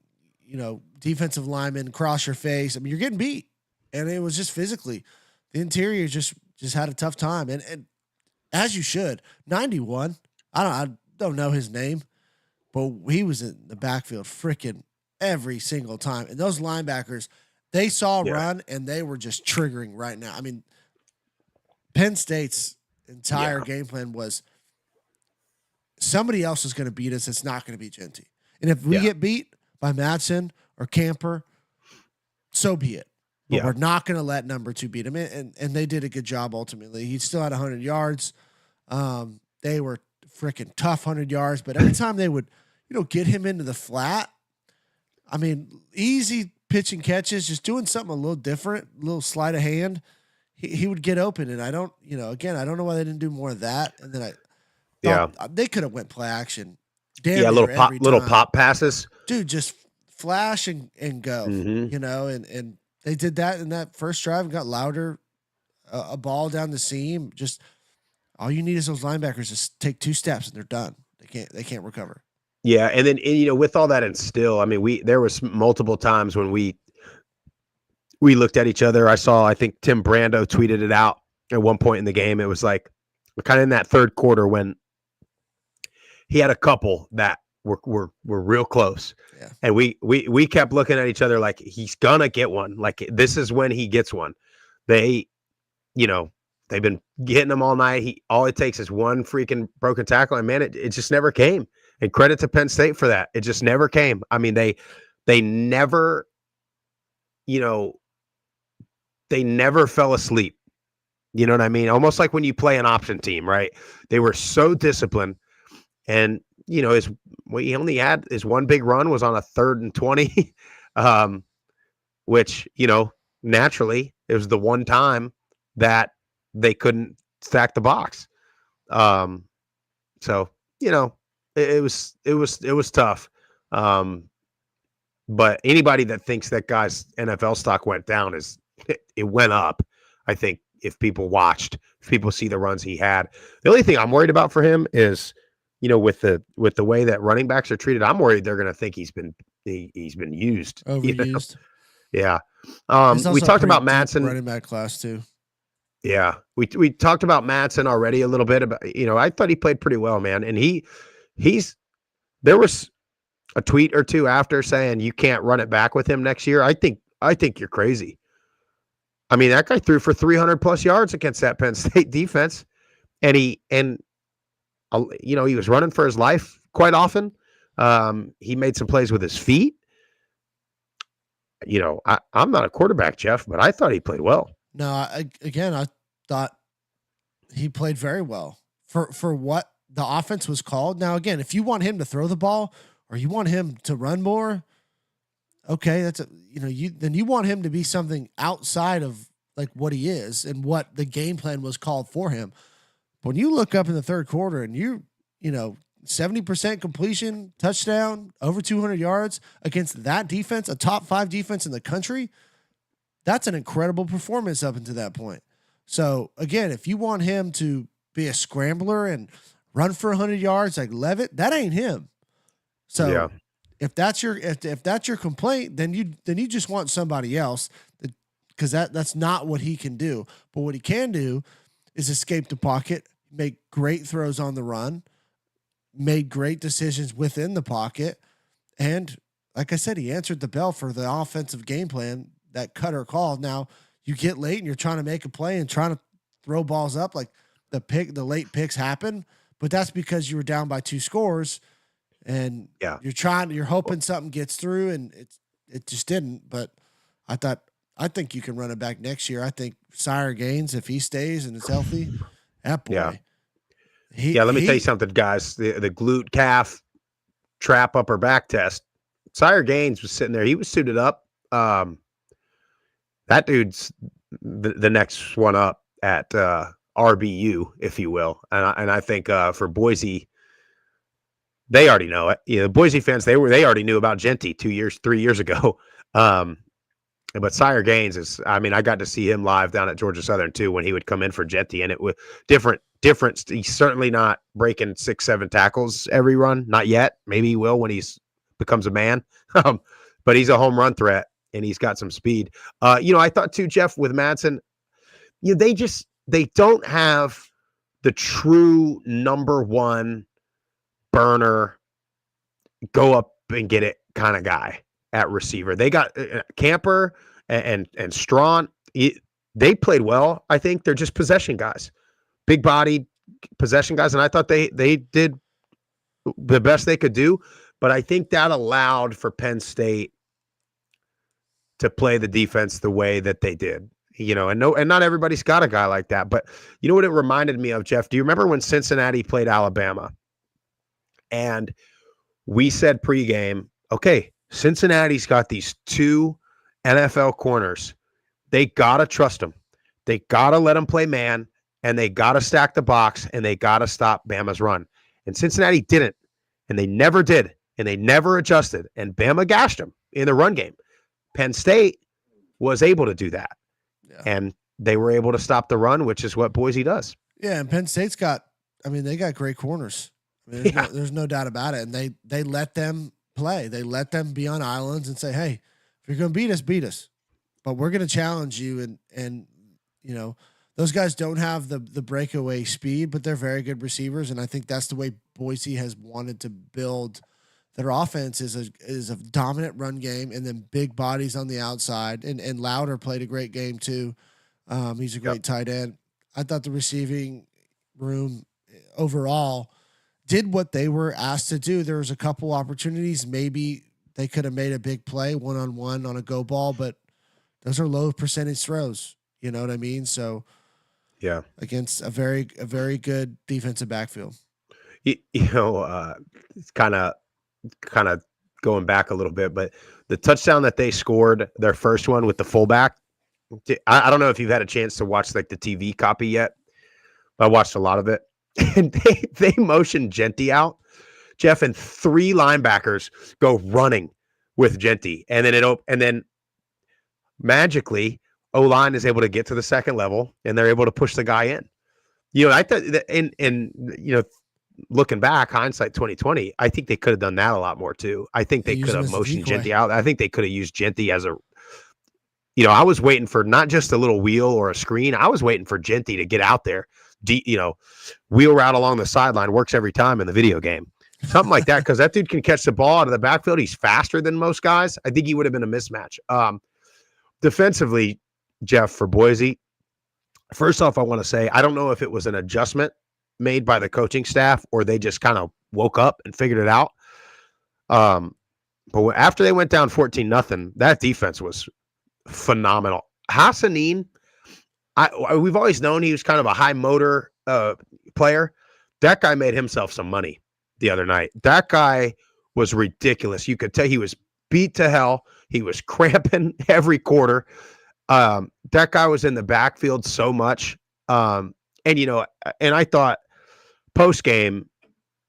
defensive linemen cross your face. I mean, you're getting beat, and it was just physically. The interior just had a tough time, and as you should. 91. I don't know his name, but he was in the backfield freaking every single time. And those linebackers, they saw a run and they were just triggering right now. I mean, Penn State's entire game plan was somebody else is going to beat us. It's not going to be Genty. And if we get beat by Madsen or Camper, so be it. But we're not going to let number 2 beat him. And they did a good job ultimately. He still had 100 yards. They were freaking tough 100 yards. But every time they would, get him into the flat, I mean, easy pitch and catches, just doing something a little different, a little sleight of hand, he would get open. And I don't, again, I don't know why they didn't do more of that. And then they could have went play action. Little pop passes. Dude, just flash and go, and they did that in that first drive and got louder, a ball down the seam. Just all you need is those linebackers to take 2 steps and they're done. They can't recover. Yeah, and then with all that and still, I mean, there was multiple times when we looked at each other. I think Tim Brando tweeted it out at one point in the game. It was like kind of in that third quarter when he had a couple that were real close. Yeah. And we kept looking at each other like he's gonna get one. Like this is when he gets one. They've been getting him all night. All it takes is one freaking broken tackle, and man, it just never came. And credit to Penn State for that. It just never came. I mean, they never, they never fell asleep. You know what I mean? Almost like when you play an option team, right? They were so disciplined. And, he only had his one big run was on a 3rd and 20, which, naturally it was the one time that they couldn't stack the box. So, it was tough. But anybody that thinks that guy's NFL stock went down it went up. I think if people see the runs he had. The only thing I'm worried about for him is, with the way that running backs are treated, I'm worried they're going to think he's been used. Overused. Yeah. We talked about Madsen running back class too. Yeah. We talked about Madsen already a little bit about, I thought he played pretty well, man. And there was a tweet or two after saying you can't run it back with him next year. I think you're crazy. I mean, that guy threw for 300 plus yards against that Penn State defense. And he was running for his life quite often. He made some plays with his feet. I'm not a quarterback, Jeff, but I thought he played well. No, I thought he played very well for what the offense was called. Now, again, if you want him to throw the ball or you want him to run more, okay, then you want him to be something outside of like what he is and what the game plan was called for him. When you look up in the third quarter and 70% completion, touchdown, over 200 yards against that defense, a top 5 defense in the country, that's an incredible performance up until that point. So again, if you want him to be a scrambler and run for 100 yards like Levitt, that ain't him. So if that's your complaint, then you just want somebody else, because that's not what he can do. But what he can do is escape the pocket, make great throws on the run, made great decisions within the pocket, and like I said, he answered the bell for the offensive game plan that Cutter called. Now you get late and you're trying to make a play and trying to throw balls up, like the late picks happen, but that's because you were down by 2 scores and you're hoping something gets through, and it just didn't. But I think you can run it back next year. I think Sire Gaines, if he stays and is healthy, that boy. Yeah. Let me tell you something, guys. The glute calf trap upper back test. Sire Gaines was sitting there. He was suited up. that dude's the next one up at RBU, if you will. And I think for Boise, they already know it. You know, Boise fans, they already knew about Genty 3 years ago. But Sire Gaines is, I mean, I got to see him live down at Georgia Southern too when he would come in for Genty, and it was different. He's certainly not breaking 6-7 tackles every run, not yet. Maybe he will when he's becomes a man. But he's a home run threat, and he's got some speed. You know, I thought too, Jeff, with Madsen, you know, they don't have the true number one burner, go up and get it kind of guy at receiver. They got Camper and Strawn. They played well. I think they're just possession guys, big bodied possession guys. And I thought they did the best they could do. But I think that allowed for Penn State to play the defense the way that they did. You know, and not everybody's got a guy like that. But you know what it reminded me of, Jeff? Do you remember when Cincinnati played Alabama? And we said pregame, okay, Cincinnati's got these 2 NFL corners. They got to trust them. They got to let them play man, and they got to stack the box, and they got to stop Bama's run. And Cincinnati didn't, and they never did, and they never adjusted, and Bama gashed them in the run game. Penn State was able to do that, and they were able to stop the run, which is what Boise does. Yeah, and Penn State's got, I mean, they got great corners. I mean, there's no doubt about it, and they let them play. They let them be on islands and say, hey, if you're going to beat us. But we're going to challenge you. And, you know, those guys don't have the breakaway speed, but they're very good receivers. And I think that's the way Boise has wanted to build their offense is a dominant run game and then big bodies on the outside. And Louder played a great game too. He's a great tight end. I thought the receiving room overall did what they were asked to do. There was a couple opportunities. Maybe they could have made a big play one-on-one on a go ball, but those are low percentage throws. You know what I mean? So yeah, against a very good defensive backfield. You know, it's kind of going back a little bit, but the touchdown that they scored, their first one with the fullback, I don't know if you've had a chance to watch like the TV copy yet, but I watched a lot of it. And they motioned Genty out, Jeff, and 3 linebackers go running with Genty, and then magically O-line is able to get to the second level, and they're able to push the guy in. You know, I thought that, and you know, looking back, hindsight 2020, I think they could have done that a lot more too. I think they could have motioned Genty out. I think they could have used Genty as a, you know, I was waiting for not just a little wheel or a screen. I was waiting for Genty to get out there. You know, wheel route along the sideline works every time in the video game. Something like that, because that dude can catch the ball out of the backfield. He's faster than most guys. I think he would have been a mismatch. Defensively, Jeff, for Boise, first off, I want to say, I don't know if it was an adjustment made by the coaching staff or they just kind of woke up and figured it out. But after they went down 14-0, that defense was phenomenal. Hassanin, we've always known he was kind of a high motor player. That guy made himself some money the other night. That guy was ridiculous. You could tell he was beat to hell. He was cramping every quarter. That guy was in the backfield so much. And, you know, and I thought post game,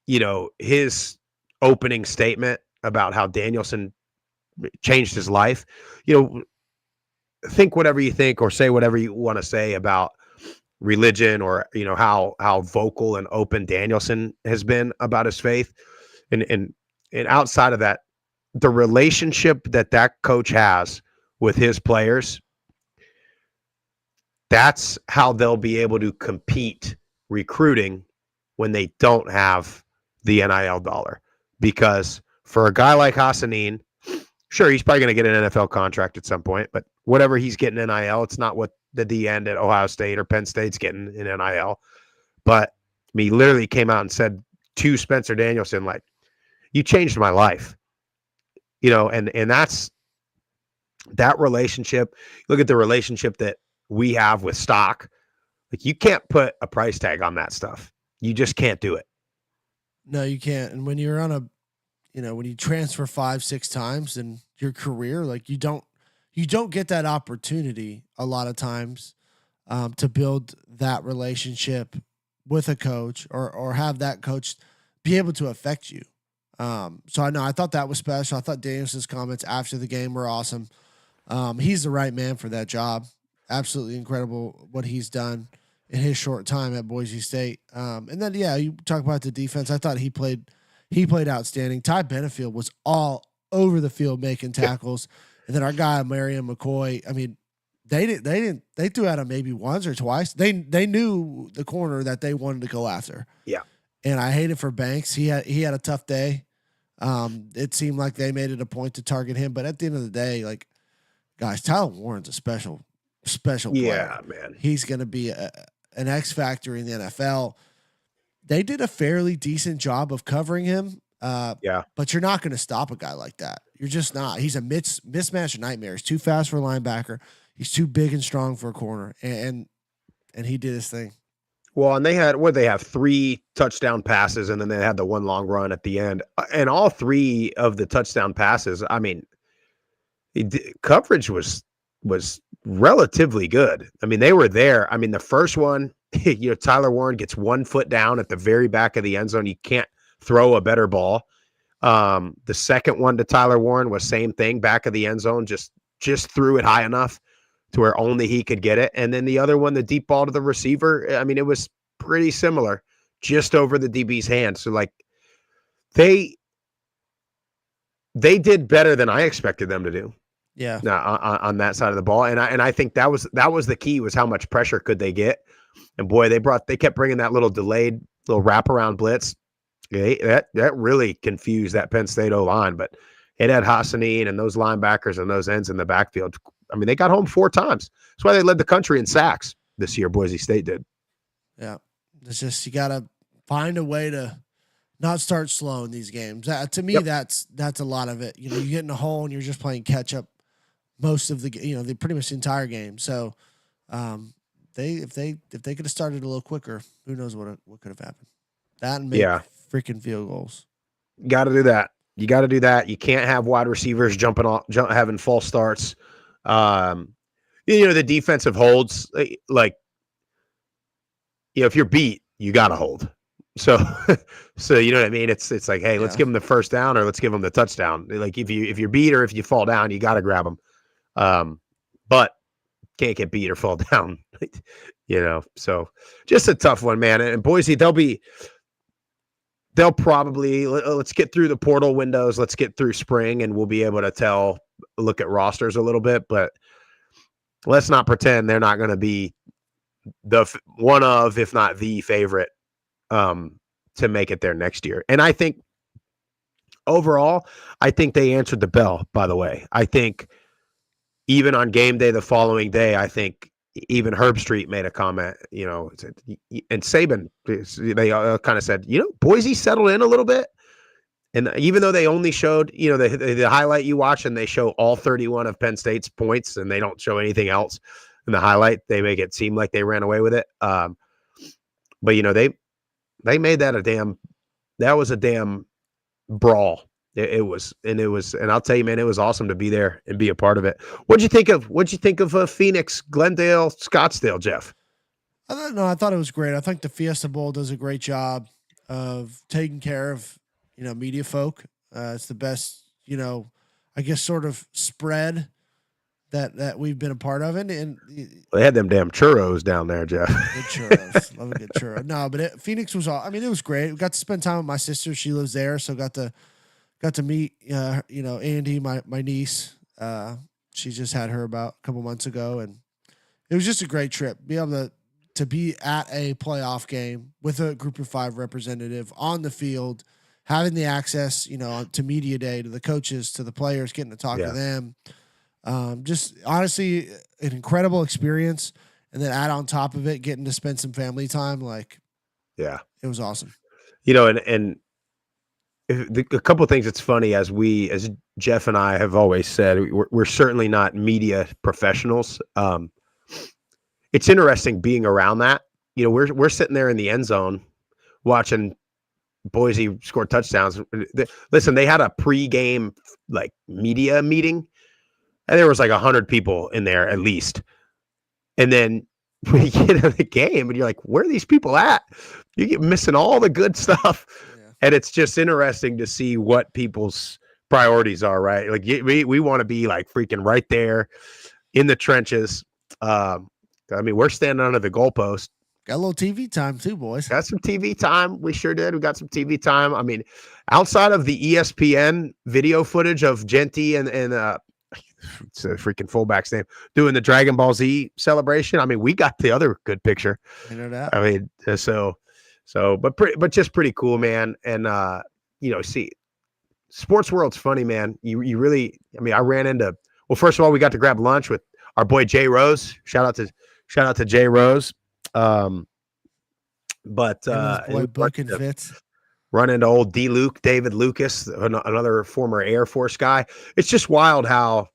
you know, his opening statement about how Danielson changed his life, you know, think whatever you think or say whatever you want to say about religion or, you know, how vocal and open Danielson has been about his faith. And outside of that, the relationship that coach has with his players, that's how they'll be able to compete recruiting when they don't have the NIL dollar. Because for a guy like Hassanin, sure, he's probably going to get an NFL contract at some point, but whatever he's getting NIL, it's not what the end at Ohio State or Penn State's getting in NIL. But he literally came out and said to Spencer Danielson, like, you changed my life. You know, and that's that relationship. Look at the relationship that we have with stock. Like, you can't put a price tag on that stuff. You just can't do it. No, you can't. And when you're on a, you know, when you transfer 5-6 times in your career, like you don't you don't get that opportunity a lot of times to build that relationship with a coach or have that coach be able to affect you. So I thought that was special. I thought Danielson's comments after the game were awesome. He's the right man for that job. Absolutely incredible what he's done in his short time at Boise State. And then, you talk about the defense. I thought he played outstanding. Ty Benefield was all over the field making tackles. And then our guy, Marion McCoy, I mean, they threw at him maybe once or twice. They knew the corner that they wanted to go after. Yeah. And I hated for Banks. He had a tough day. It seemed like they made it a point to target him. But at the end of the day, like, guys, Tyler Warren's a special player. Yeah, man. He's going to be an X factor in the NFL. They did a fairly decent job of covering him. But you're not going to stop a guy like that. You're just not. He's a mismatch nightmare. He's too fast for a linebacker. He's too big and strong for a corner. And he did his thing. Well, and they have 3 touchdown passes, and then they had the one long run at the end. And all 3 of the touchdown passes, I mean, coverage was relatively good. I mean, they were there. I mean, the first one, Tyler Warren gets 1 foot down at the very back of the end zone. You can't throw a better ball. The second one to Tyler Warren was same thing, back of the end zone, just threw it high enough to where only he could get it. And then the other one, the deep ball to the receiver, I mean, it was pretty similar, just over the DB's hand. So, like, they did better than I expected them to do. Yeah. On that side of the ball. And I think that was the key, was how much pressure could they get. And boy, they kept bringing that little delayed little wraparound blitz. That really confused that Penn State O-line, but it had Hassanin and those linebackers and those ends in the backfield. I mean, they got home 4 times. That's why they led the country in sacks this year. Boise State did. Yeah. It's just, you got to find a way to not start slow in these games. To me, that's a lot of it. You get in a hole and you're just playing catch up most of the pretty much the entire game. So if they could have started a little quicker, who knows what could have happened. That and make freaking field goals. Got to do that. You got to do that. You can't have wide receivers having false starts. The defensive holds, like, if you're beat, you got to hold. So you know what I mean? It's like, hey, let's give them the first down or let's give them the touchdown. Like, if you're beat or if you fall down, you got to grab them. But can't get beat or fall down. So just a tough one, man. And Boise, they'll probably, let's get through the portal windows. Let's get through spring and we'll be able to look at rosters a little bit, but let's not pretend they're not going to be one of, if not the favorite, to make it there next year. And I think overall, they answered the bell, by the way. I think even on game day, the following day, I think even Herb Street made a comment, and Saban, they kind of said, Boise settled in a little bit. And even though they only showed, the highlight you watch and they show all 31 of Penn State's points and they don't show anything else in the highlight, they make it seem like they ran away with it. But, they made that that was a damn brawl. It was, and I'll tell you, man, it was awesome to be there and be a part of it. What'd you think of Phoenix, Glendale, Scottsdale, Jeff? I thought it was great. I think the Fiesta Bowl does a great job of taking care of, media folk. It's the best, I guess, sort of spread that we've been a part of. And they had them damn churros down there, Jeff. Good churros. Love a good churro. No, but Phoenix was all, it was great. We got to spend time with my sister. She lives there. So got to meet, Andy, my niece. She just had her about a couple months ago, and it was just a great trip. Be able to be at a playoff game with a Group of 5 representative on the field, having the access, to media day, to the coaches, to the players, getting to talk to them. Just honestly, an incredible experience. And then add on top of it, getting to spend some family time. It was awesome. And a couple of things that's funny, as Jeff and I have always said, we're certainly not media professionals. It's interesting being around that. We're sitting there in the end zone watching Boise score touchdowns. Listen, they had a pre-game media meeting, and there was like 100 people in there at least. And then when you get into the game and you're like, where are these people at? You get missing all the good stuff. Yeah. And it's just interesting to see what people's priorities are, right? Like we want to be like freaking right there in the trenches. I mean, we're standing under the goalpost. Got a little TV time too, boys. Got some TV time. We sure did. We got some TV time. I mean, outside of the ESPN video footage of Genty and it's a freaking fullback's name doing the Dragon Ball Z celebration. I mean, we got the other good picture. You know that. I mean, but just pretty cool, man. And see, sports world's funny, man. You really, I mean, I ran into. Well, first of all, we got to grab lunch with our boy Jay Rose. Shout out to Jay Rose. Book and Fitz. Run into old David Lucas, another former Air Force guy. It's just wild how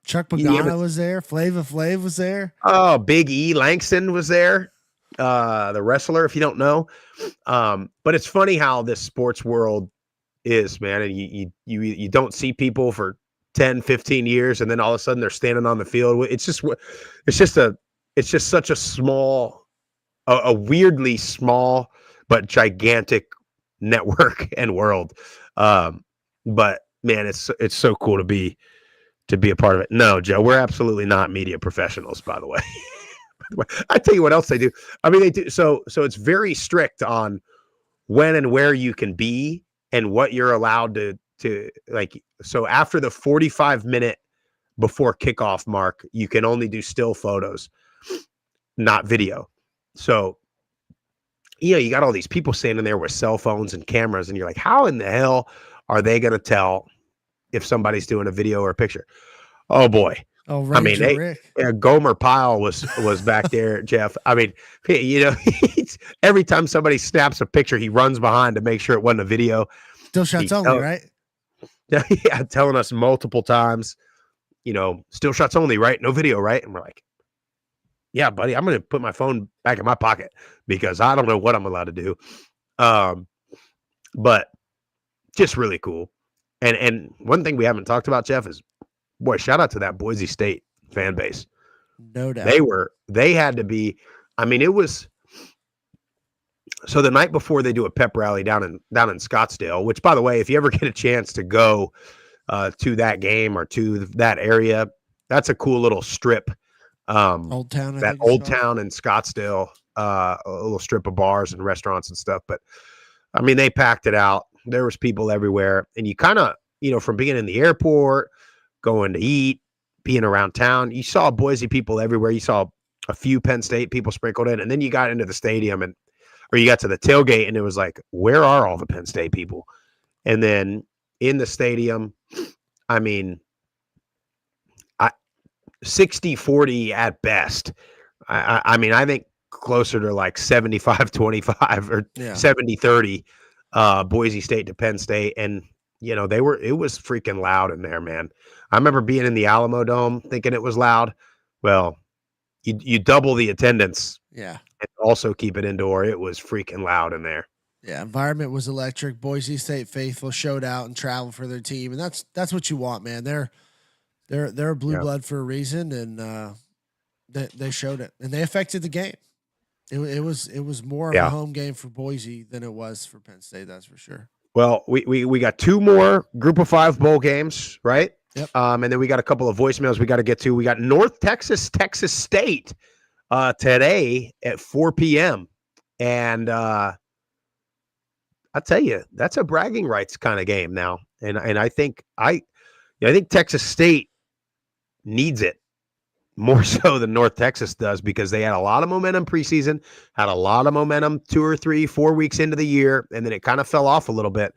Chuck Pagano was there. Flava Flav was there. Oh, Big E Langston was there. The wrestler, if you don't know. But it's funny how this sports world is, man. And you don't see people for 10, 15 years, and then all of a sudden they're standing on the field. It's just such a small, a weirdly small but gigantic network and world. But man, it's so cool to be a part of it. No, Joe, we're absolutely not media professionals, by the way. I tell you what else they do. I mean, they do so it's very strict on when and where you can be and what you're allowed to like. So after the 45-minute before kickoff mark, you can only do still photos, not video. So you got all these people standing there with cell phones and cameras, and you're like, how in the hell are they going to tell if somebody's doing a video or a picture? Oh boy. Oh, Ranger Rick. Gomer Pyle was back there, Jeff. I mean, every time somebody snaps a picture, he runs behind to make sure it wasn't a video. Still shots only, right? Yeah, telling us multiple times, still shots only, right? No video, right? And we're like, yeah, buddy, I'm going to put my phone back in my pocket because I don't know what I'm allowed to do. But just really cool. And one thing we haven't talked about, Jeff, is, boy, shout out to that Boise State fan base. No doubt. They had to be, I mean, it was, so the night before they do a pep rally down in Scottsdale, which, by the way, if you ever get a chance to go to that game or to that area, that's a cool little strip. Old Town. That Old Town in Scottsdale, a little strip of bars and restaurants and stuff. But I mean, they packed it out. There was people everywhere. And you kind of, from being in the airport, going to eat, being around town, you saw Boise people everywhere. You saw a few Penn State people sprinkled in. And then you got into the stadium or you got to the tailgate and it was like, where are all the Penn State people? And then in the stadium, I mean, 60-40 at best. I mean, I think closer to like 75-25 or 70-30 Boise State to Penn State. And, it was freaking loud in there, man. I remember being in the Alamo Dome thinking it was loud. Well, you double the attendance. Yeah. And also keep it indoor. It was freaking loud in there. Yeah, environment was electric. Boise State faithful showed out and traveled for their team, and that's what you want, man. They're a blue blood for a reason, and they showed it, and they affected the game. It was more of a home game for Boise than it was for Penn State. That's for sure. Well, we got two more Group of 5 bowl games, right? Yep. And then we got a couple of voicemails we got to get to. We got North Texas State today at 4 p.m. And I tell you, that's a bragging rights kind of game now. And I think I think Texas State needs it more so than North Texas does, because they had a lot of momentum preseason, had a lot of momentum 2 or 3, 4 weeks into the year, and then it kind of fell off a little bit.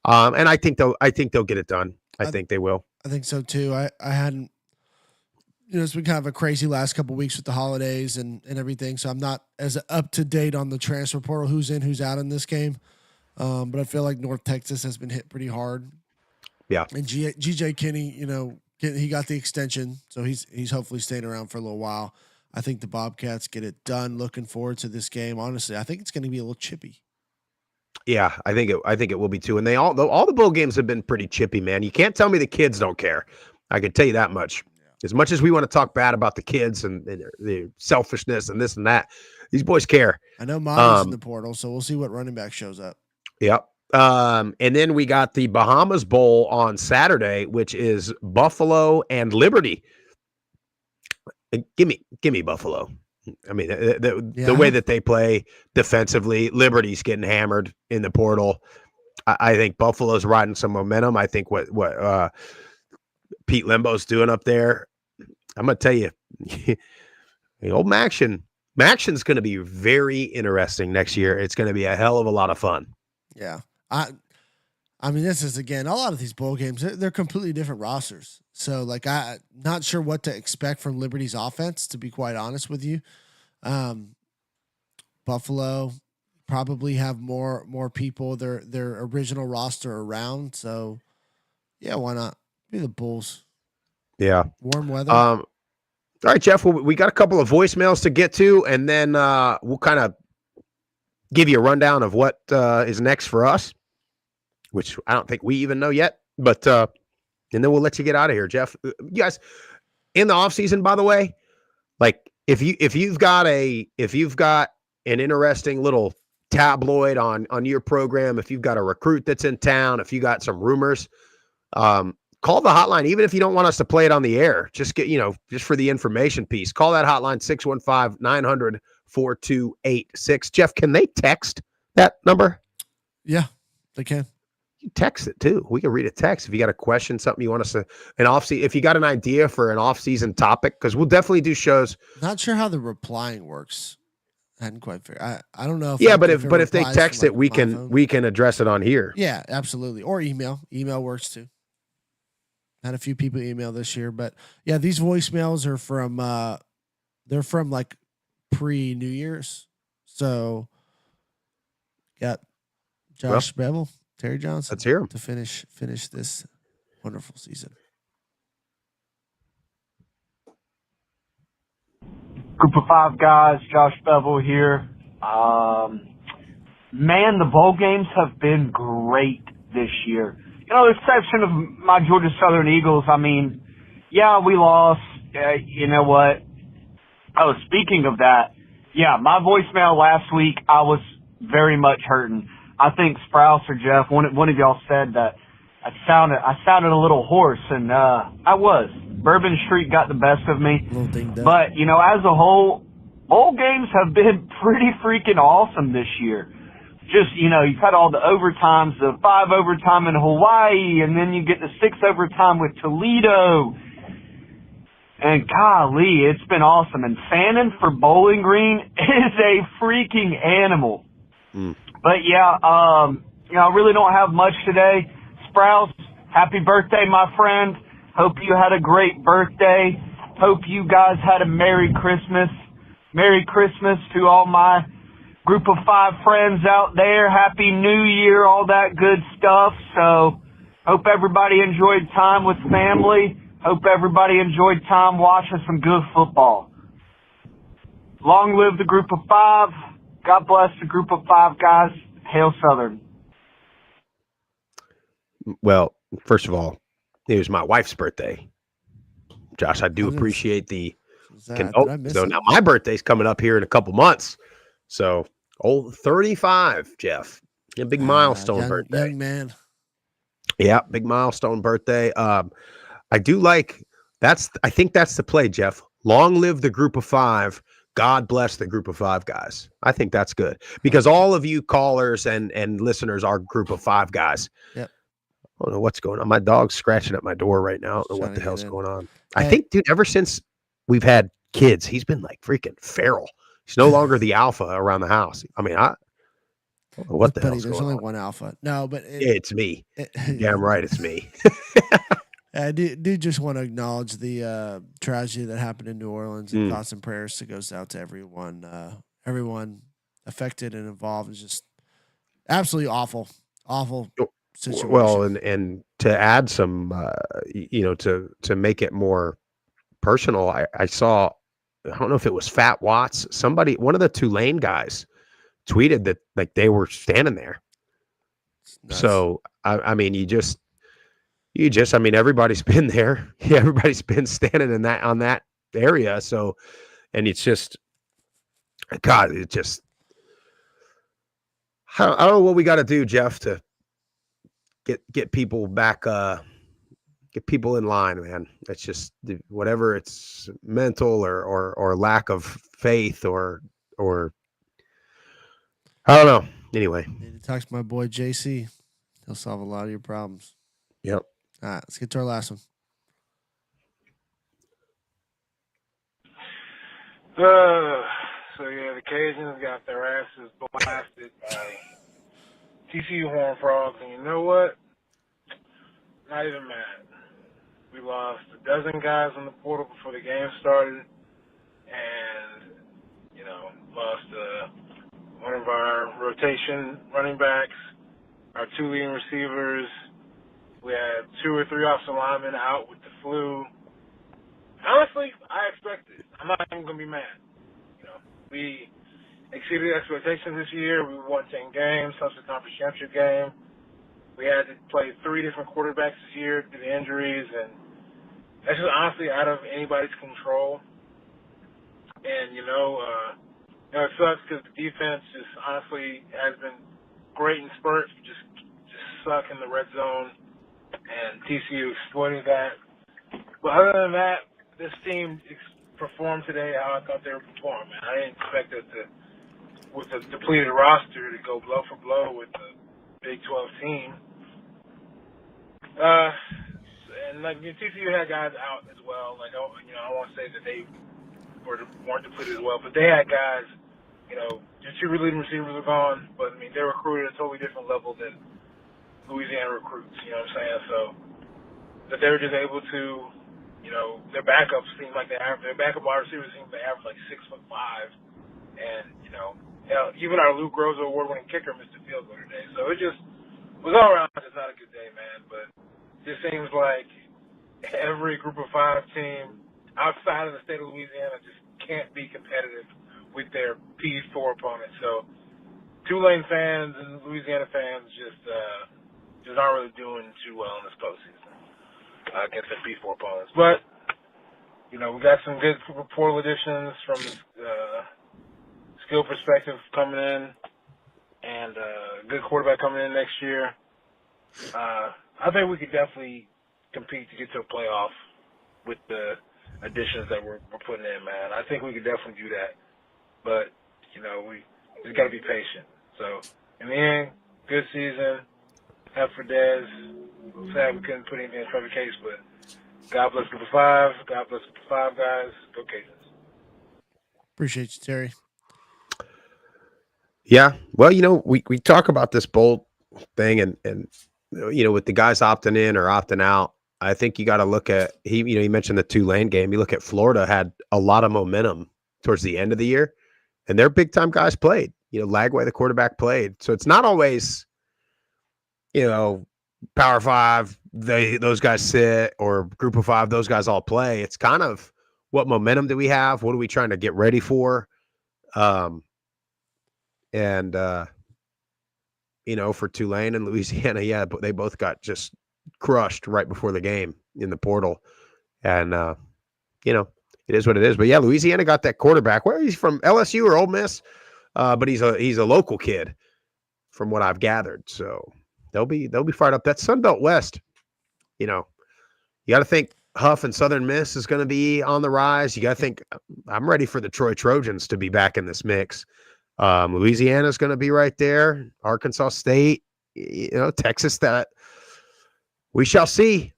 And I think they'll get it done. I think they will. I think so too. I hadn't, it's been kind of a crazy last couple of weeks with the holidays and everything. So I'm not as up to date on the transfer portal, who's in, who's out in this game. But I feel like North Texas has been hit pretty hard. Yeah. And GJ Kinney, he got the extension, so he's hopefully staying around for a little while. I think the Bobcats get it done. Looking forward to this game. Honestly, I think it's going to be a little chippy. Yeah, I think it will be too. And all the bowl games have been pretty chippy, man. You can't tell me the kids don't care. I can tell you that much. As much as we want to talk bad about the kids and the selfishness and this and that, these boys care. I know Monty's in the portal, so we'll see what running back shows up. Yep. And then we got the Bahamas Bowl on Saturday, which is Buffalo and Liberty. Give me Buffalo. I mean, the way that they play defensively, Liberty's getting hammered in the portal. I think Buffalo's riding some momentum. I think what Pete Limbo's doing up there, I'm going to tell you, the old Maction's going to be very interesting next year. It's going to be a hell of a lot of fun. Yeah. I mean, this is, again, a lot of these bowl games, they're completely different rosters. So, like, I'm not sure what to expect from Liberty's offense, to be quite honest with you. Buffalo probably have more people, their original roster around. So, yeah, why not? Be the Bulls. Yeah. Warm weather. All right, Jeff, we got a couple of voicemails to get to, and then we'll kind of give you a rundown of what is next for us, which I don't think we even know yet. But and then we'll let you get out of here, Jeff. You guys, in the off season, by the way, like if you've got an interesting little tabloid on your program, if you've got a recruit that's in town, if you got some rumors, call the hotline, even if you don't want us to play it on the air. Just just for the information piece. Call that hotline, 615-900-4286. Jeff, can they text that number? Yeah, they can. You text it too. We can read a text if you got a question, something you want us to if you got an idea for an off-season topic, because we'll definitely do shows. Not sure how the replying works. I hadn't quite figured. I don't know. But if they text it, we can address it on here. Yeah, absolutely. Or email. Email works too. Had a few people email this year, but yeah, these voicemails are from they're from like pre-New Year's. So got Josh Bevel, Terry Johnson. Let's hear him to finish this wonderful season. Group of five guys, Josh Bevel here. Man, the bowl games have been great this year. The exception of my Georgia Southern Eagles. I mean, yeah, we lost. You know what? Oh, speaking of that, yeah, my voicemail last week, I was very much hurting. I think Sprouse or Jeff, one of y'all said that I sounded a little hoarse, and I was. Bourbon Street got the best of me. But, as a whole, bowl games have been pretty freaking awesome this year. Just, you've had all the overtimes, the 5 overtime in Hawaii, and then you get the 6 overtime with Toledo. And golly, it's been awesome. And Fannin for Bowling Green is a freaking animal. But yeah, I really don't have much today. Sprouse, happy birthday, my friend. Hope you had a great birthday. Hope you guys had a Merry Christmas. Merry Christmas to all my Group of 5 friends out there. Happy New Year, all that good stuff. So, hope everybody enjoyed time with family. Hope everybody enjoyed time watching some good football. Long live the Group of 5. God bless the Group of 5 guys. Hail Southern. Well, first of all, it was my wife's birthday. Josh, I do appreciate the so now my birthday's coming up here in a couple months. So, 35, Jeff. A big milestone birthday. Young man. Yeah, big milestone birthday. I do like I think that's the play, Jeff. Long live the Group of 5. God bless the Group of 5 guys. I think that's good because all of you callers and listeners are Group of 5 guys. Yep. I don't know what's going on. My dog's scratching at my door right now. I don't know what the hell's going on. I think, dude, ever since we've had kids, he's been like freaking feral. He's no longer the alpha around the house. I mean, I don't know what the hell's going on. There's only one alpha. No, but it's me. Damn right, it's me. I do just want to acknowledge the tragedy that happened in New Orleans, and thoughts and prayers goes out to everyone affected and involved. It's just absolutely awful situation. Well, and to add some, to make it more personal, I saw, I don't know if it was Fat Watts, one of the Tulane guys tweeted that like they were standing there. So, I mean, you just, I mean, everybody's been there. Yeah, everybody's been standing on that area. So, and it's just, God, it just, I don't know what we got to do, Jeff, to get people back, get people in line, man. It's just whatever it's mental or lack of faith or I don't know. Anyway, Need to talk to my boy JC. He'll solve a lot of your problems. yep. All right, let's get to our last one. So yeah, the Cajuns got their asses blasted by TCU Horned Frogs, and you know what? Not even mad. We lost a dozen guys in the portal before the game started, and lost one of our rotation running backs, our two leading receivers. We had 2 or 3 offensive linemen out with the flu. Honestly, I expected it. I'm not even going to be mad. We exceeded expectations this year. We won 10 games, plus the conference championship game. We had to play 3 different quarterbacks this year due to injuries, and that's just honestly out of anybody's control. And, it sucks because the defense just honestly has been great in spurts, but just suck in the red zone, and TCU exploited that. But other than that, this team performed today how I thought they would perform. Man, I didn't expect us to, with a depleted roster, to go blow for blow with the Big 12 team. And TCU had guys out as well. I won't say that they weren't depleted as well, but they had guys. Your 2 leading receivers are gone, but they're recruited at a totally different level than Louisiana recruits. You know what I'm saying? So that they were just able to. Their backups seem like their backup wide receivers seem to average like 6'5", and even our Luke Groza award-winning kicker missed a field goal today. So it just was all around just not a good day, man. But it just seems like every Group of 5 team outside of the state of Louisiana just can't be competitive with their P4 opponents. So Tulane fans and Louisiana fans just aren't really doing too well in this postseason against the P4 opponents. But, we got some good portal additions from skill perspective coming in, and a good quarterback coming in next year. I think we could definitely compete to get to a playoff with the additions that we're putting in, man. I think we could definitely do that. But, we just got to be patient. So, in the end, good season. F for Dez. Sad we couldn't put anything in Trevor Case, but God bless Group of 5. God bless Group of 5 guys. Go Cajuns. Appreciate you, Terry. Yeah. Well, we talk about this bowl thing and with the guys opting in or opting out, I think you got to look at, he mentioned the Tulane game. You look at Florida had a lot of momentum towards the end of the year, and their big time guys played. Lagway, the quarterback, played. So it's not always, Power 5, those guys sit, or Group of 5, those guys all play. It's kind of what momentum do we have? What are we trying to get ready for? For Tulane and Louisiana, yeah, but they both got just crushed right before the game in the portal. And, it is what it is. But yeah, Louisiana got that quarterback. Where he's from, LSU or Ole Miss? But he's a local kid from what I've gathered. So they'll be fired up. That Sunbelt West, you got to think Huff and Southern Miss is going to be on the rise. You got to think I'm ready for the Troy Trojans to be back in this mix. Louisiana is going to be right there. Arkansas State, Texas, that we shall see.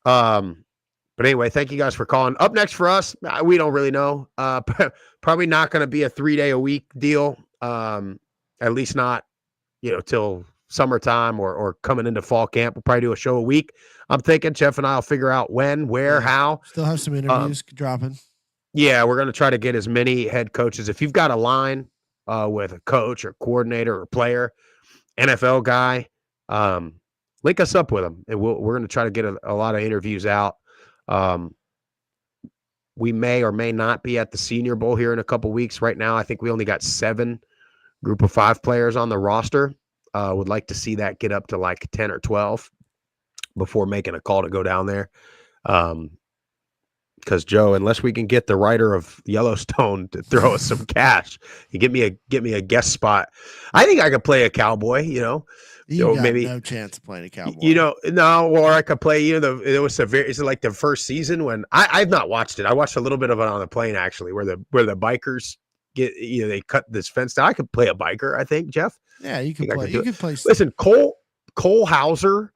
But anyway, thank you guys for calling. Up next for us, we don't really know. Probably not going to be a 3-day-a-week deal. At least not, till summertime or coming into fall camp. We'll probably do a show a week. I'm thinking Jeff and I will figure out when, where, how. Still have some interviews dropping. Yeah, we're going to try to get as many head coaches. If you've got a line with a coach or coordinator or player, NFL guy, link us up with them, and we're going to try to get a lot of interviews out. We may or may not be at the Senior Bowl here in a couple weeks. Right now, I think we only got 7 Group of 5 players on the roster. Would like to see that get up to like 10 or 12. before making a call to go down there. Because Joe, unless we can get the writer of Yellowstone to throw us some cash, you get me a guest spot. I think I could play a cowboy, You got maybe no chance of playing a cowboy. No, or I could play, it's like the first season when I've not watched it. I watched a little bit of it on the plane actually, where the bikers get, they cut this fence down. I could play a biker, I think, Jeff. Yeah, you can play. You can play. Listen, Cole Hauser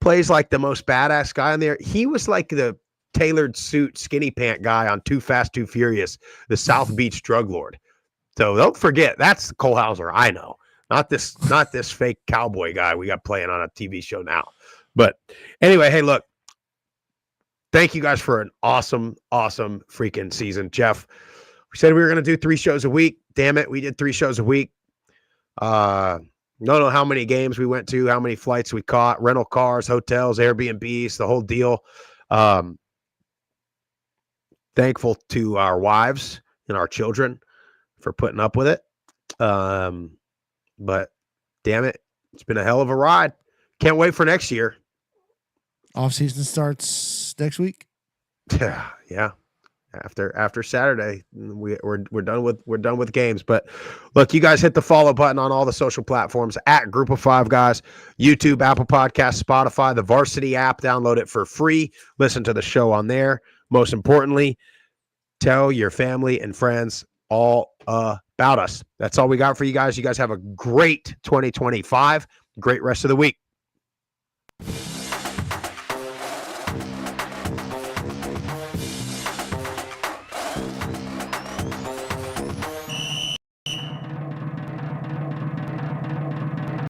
plays like the most badass guy in there. He was like the tailored suit skinny pant guy on Too Fast, Too Furious, the South Beach drug lord. So don't forget, that's Cole Hauser. I know, not this fake cowboy guy we got playing on a TV show now. But anyway, hey, look, thank you guys for an awesome freaking season. Jeff, we said we were going to do 3 shows a week. Damn it, we did 3 shows a week. Don't know how many games we went to, how many flights we caught, rental cars, hotels, Airbnbs, the whole deal. Thankful to our wives and our children for putting up with it. But damn it, it's been a hell of a ride. Can't wait for next year. Off season starts next week. Yeah. After Saturday, we're done with games. But look, you guys hit the follow button on all the social platforms at Group of Five Guys, YouTube, Apple Podcasts, Spotify, the Varsity app. Download it for free. Listen to the show on there. Most importantly, tell your family and friends all about us. That's all we got for you guys. You guys have a great 2025. Great rest of the week.